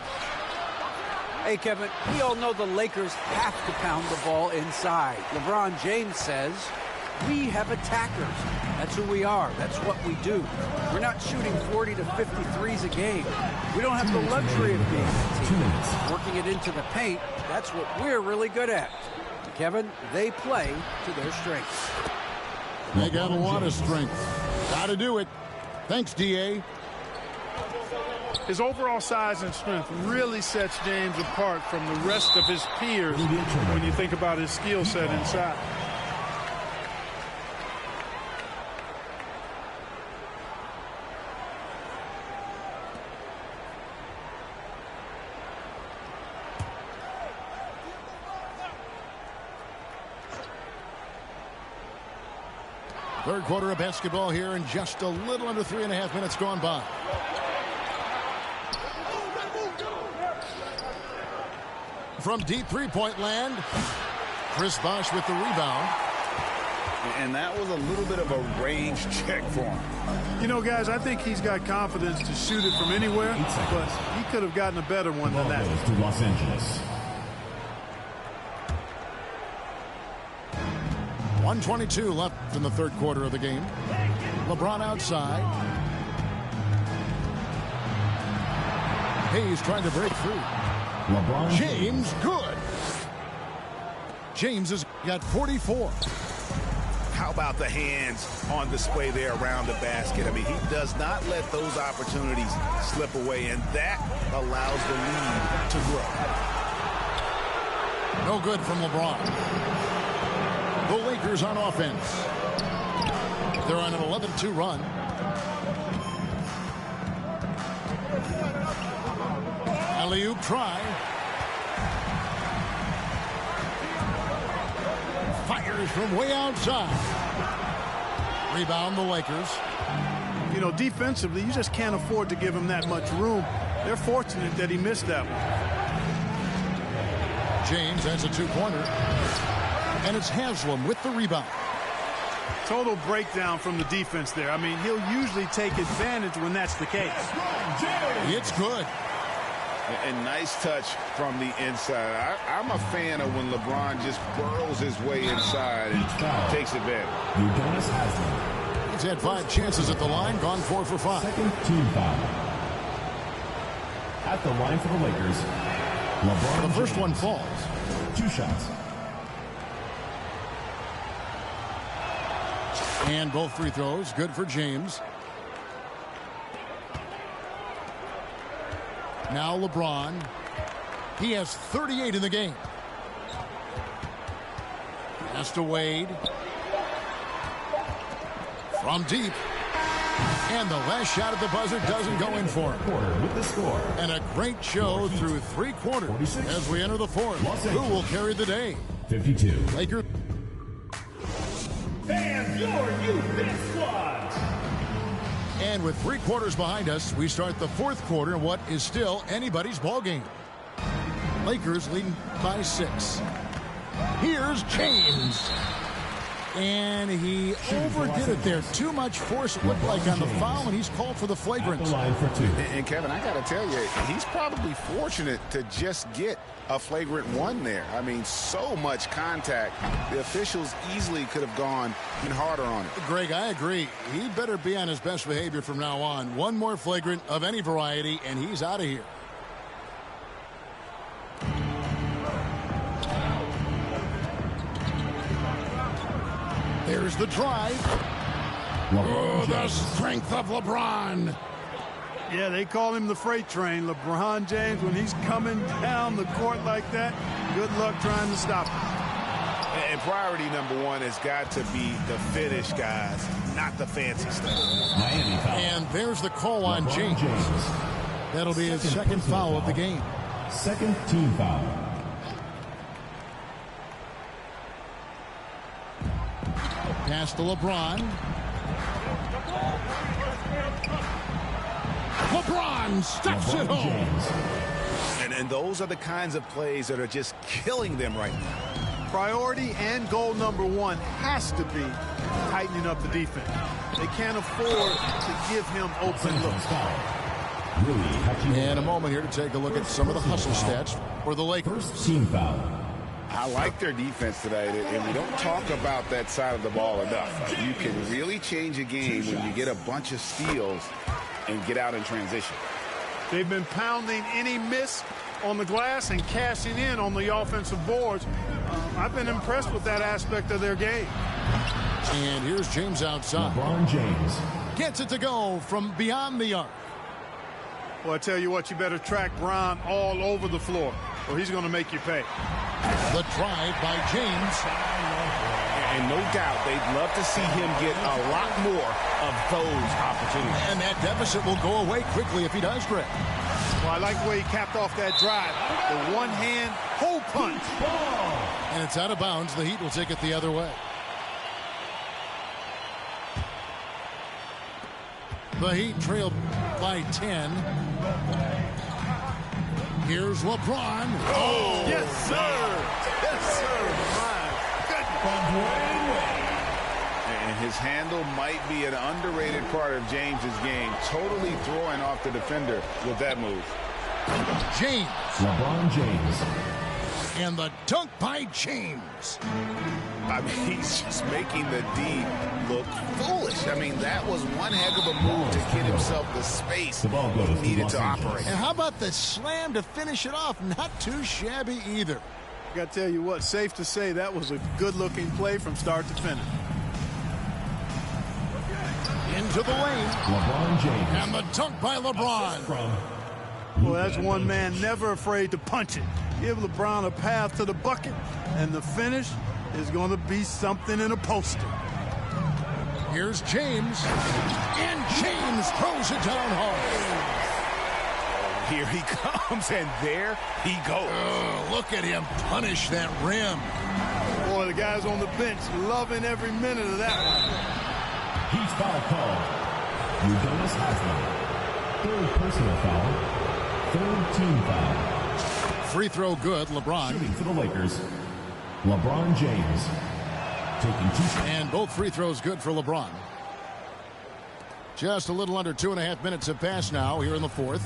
Hey, Kevin, we all know the Lakers have to pound the ball inside. LeBron James says, we have attackers. That's who we are. That's what we do. We're not shooting 40 to 50 threes a game. We don't have the luxury of being a team. Working it into the paint, that's what we're really good at. Kevin, they play to their strengths. They got a lot of strength. Got to do it. Thanks, D.A. His overall size and strength really sets James apart from the rest of his peers when you think about his skill set inside. Third quarter of basketball here in just a little under 3.5 minutes gone by. From deep three-point land, Chris Bosh with the rebound. And that was a little bit of a range check for him. You know, guys, I think he's got confidence to shoot it from anywhere, but he could have gotten a better one than that. To Los Angeles. 1:22 left in the third quarter of the game. LeBron outside. Hayes trying to break through. LeBron James, good. James has got 44. How about the hands on display there around the basket? I mean, he does not let those opportunities slip away, and that allows the lead to grow. No good from LeBron. The Lakers on offense. They're on an 11-2 run. Alley-oop try. Fires from way outside. Rebound the Lakers. You know, defensively, you just can't afford to give him that much room. They're fortunate that he missed that one. James has a two-pointer. And it's Haslem with the rebound. Total breakdown from the defense there. I mean, he'll usually take advantage when that's the case. It's good. And nice touch from the inside. I'm a fan of when LeBron just burrows his way inside and takes advantage. Udonis Haslem. He's had 5 chances at the line, gone 4 for 5. Second team foul. At the line for the Lakers, LeBron The first James. one falls. 2 shots. And both free throws, good for James. Now LeBron. He has 38 in the game. Pass to Wade. From deep. And the last shot at the buzzer doesn't go in for him. With the score. And a great show through 3 quarters as we enter the 4th. Who will carry the day? 52. Lakers. Fans, your youth squad. And with 3 quarters behind us, we start the 4th quarter in what is still anybody's ball game. Lakers leading by 6. Here's James. And he overdid it there. Too much force, it looked like, on the foul, and he's called for the flagrant. And Kevin, I got to tell you, he's probably fortunate to just get a flagrant 1 there. I mean, so much contact. The officials easily could have gone even harder on it. Greg, I agree. He better be on his best behavior from now on. 1 more flagrant of any variety, and he's out of here. There's the drive. Oh, the strength of LeBron. Yeah, they call him the freight train. LeBron James, when he's coming down the court like that, good luck trying to stop him. And priority number 1 has got to be the finish, guys, not the fancy stuff. And there's the call on James. That'll be his 2nd foul of the game. Second team foul. Pass to LeBron. LeBron steps it home. And those are the kinds of plays that are just killing them right now. Priority and goal number 1 has to be tightening up the defense. They can't afford to give him open looks. And a moment here to take a look at some of the hustle stats for the Lakers. Team foul. I like their defense today, and we don't talk about that side of the ball enough. You can really change a game when you get a bunch of steals and get out in transition. They've been pounding any miss on the glass and cashing in on the offensive boards. I've been impressed with that aspect of their game. And here's James outside. LeBron James gets it to go from beyond the arc. Well, I tell you what, you better track Bron all over the floor, or he's going to make you pay. The drive by James. And no doubt they'd love to see him get a lot more of those opportunities. And that deficit will go away quickly if he does, Greg. Well, I like the way he capped off that drive. The one-hand hole punch. And it's out of bounds. The Heat will take it the other way. The Heat trail by 10. Here's LeBron. Oh, yes, sir. Yes, sir. And his handle might be an underrated part of James's game. Totally throwing off the defender with that move. James. LeBron James. And the dunk by James. I mean, he's just making the D look foolish. I mean, that was one heck of a move to get himself the space he needed to operate. And how about the slam to finish it off? Not too shabby either. I got to tell you what, safe to say that was a good-looking play from start to finish. Into the lane. LeBron James. And the dunk by LeBron. Well, that's one man never afraid to punch it. Give LeBron a path to the bucket, and the finish is going to be something in a poster. Here's James. And James throws it down hard. Here he comes, and there he goes. Look at him punish that rim. Boy, the guys on the bench loving every minute of that one. Heat foul called. Udonis Haslem. Third personal foul. Third team foul. Free throw good, LeBron. Shooting for the Lakers, LeBron James. Taking 2 And both free throws good for LeBron. Just a little under 2.5 minutes have passed now here in the 4th.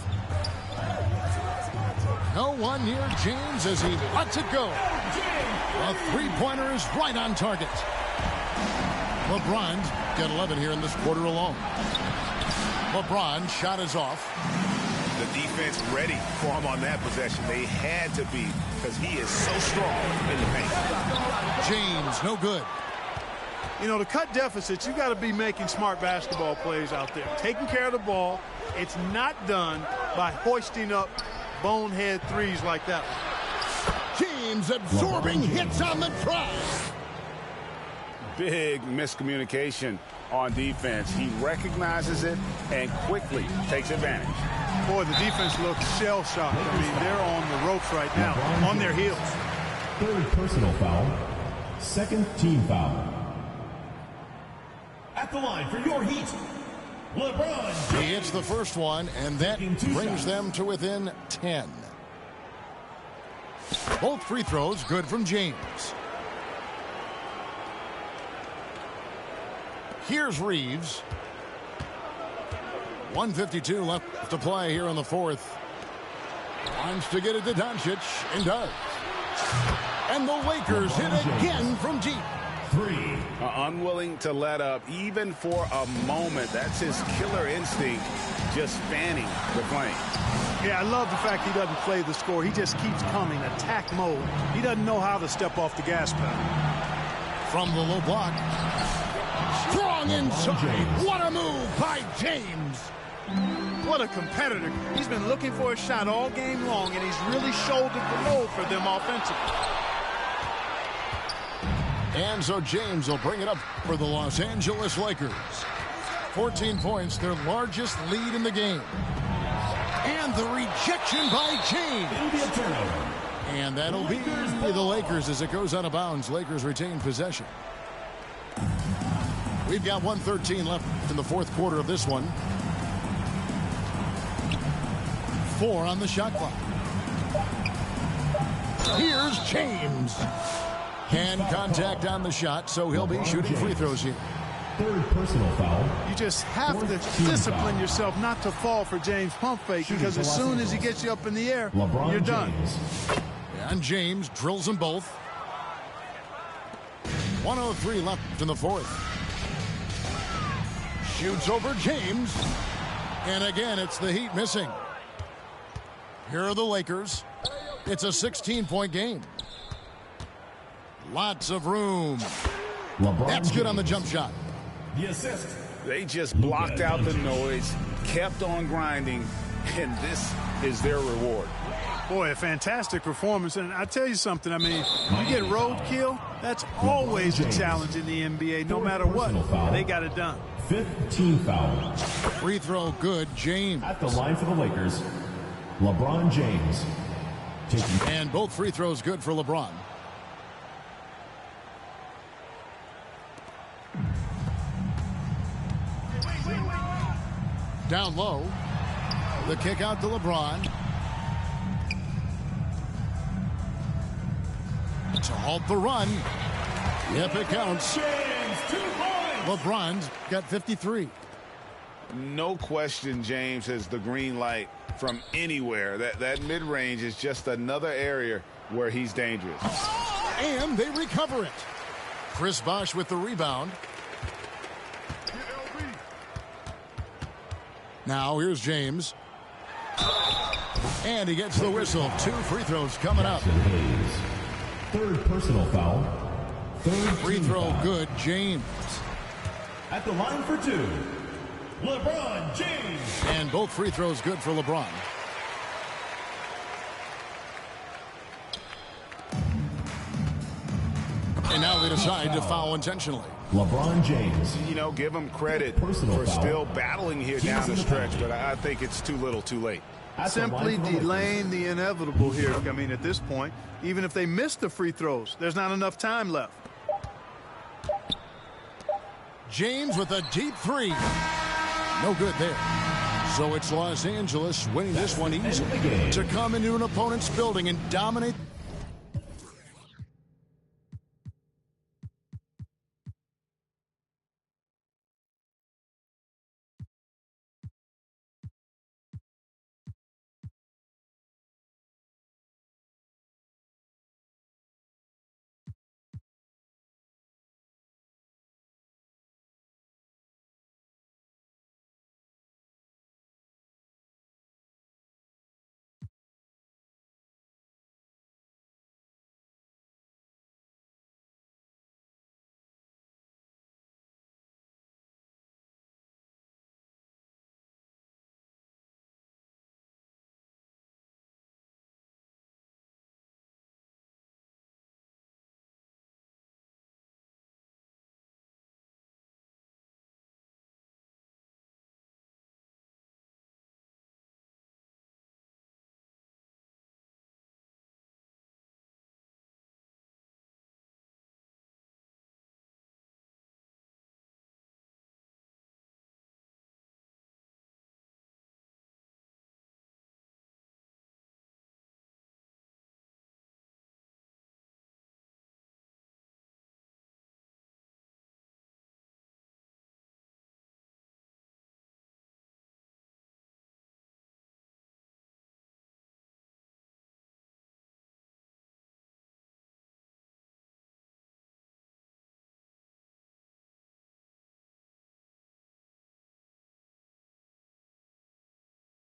No one near James as he lets it go. A three-pointer is right on target. LeBron got 11 here in this quarter alone. LeBron shot is off. The defense ready for him on that possession. They had to be because he is so strong in the paint. James, no good. You know, to cut deficits, you got to be making smart basketball plays out there. Taking care of the ball. It's not done by hoisting up bonehead threes like that one. James absorbing hits on the drive. Big miscommunication on defense. He recognizes it and quickly takes advantage. Boy, the defense looks shell-shocked. I mean, they're on the ropes right now, on their heels. Third personal foul. Second team foul. At the line for your Heat, LeBron. He hits the first one, and that brings them to within 10. Both free throws good from James. Here's Reeves. 1:52 left to play here in the fourth. Wants to get it to Doncic, and does. And the Lakers hit again from deep. Three. Unwilling to let up even for a moment. That's his killer instinct, just fanning the flame. Yeah, I love the fact he doesn't play the score. He just keeps coming, attack mode. He doesn't know how to step off the gas pedal. From the low block. Strong inside. What a move by James. What a competitor. He's been looking for a shot all game long, and he's really shouldered the load for them offensively. And so James will bring it up for the Los Angeles Lakers. 14 points, their largest lead in the game. And the rejection by James. And that'll be the Lakers as it goes out of bounds. Lakers retain possession. We've got 1:13 left in the fourth quarter of this one. 4 on the shot clock. Here's James. Hand contact on the shot, so he'll be shooting free throws here. Third personal foul. You just have to discipline yourself not to fall for James' pump fake, because as soon as he gets you up in the air, you're done. And James drills them both. 1:03 left in the fourth. Shoots over James. And again, it's the Heat missing. Here are the Lakers. It's a 16-point game. Lots of room. That's good on the jump shot. The assist. They just blocked out the noise, kept on grinding, and this is their reward. Boy, a fantastic performance. And I tell you something, I mean, you get roadkill, that's always a challenge in the NBA, no matter what. They got it done. 15 foul. Free throw good, James. At the line for the Lakers, LeBron James. And both free throws good for LeBron. Down low. The kick out to LeBron. To halt the run. Yep, it counts. LeBron's got 53. No question James has the green light from anywhere. That mid-range is just another area where he's dangerous. And they recover it. Chris Bosh with the rebound. Now here's James. And he gets the whistle. 2 free throws coming up. Third personal foul. Third free throw good, James. At the line for 2, LeBron James. And both free throws good for LeBron. And now they decide to foul intentionally. LeBron James. You know, give him credit for still battling here down the stretch, but I think it's too little too late. Simply delaying the inevitable here. I mean, at this point, even if they miss the free throws, there's not enough time left. James with a deep 3. No good there. So it's Los Angeles winning this one easily to come into an opponent's building and dominate.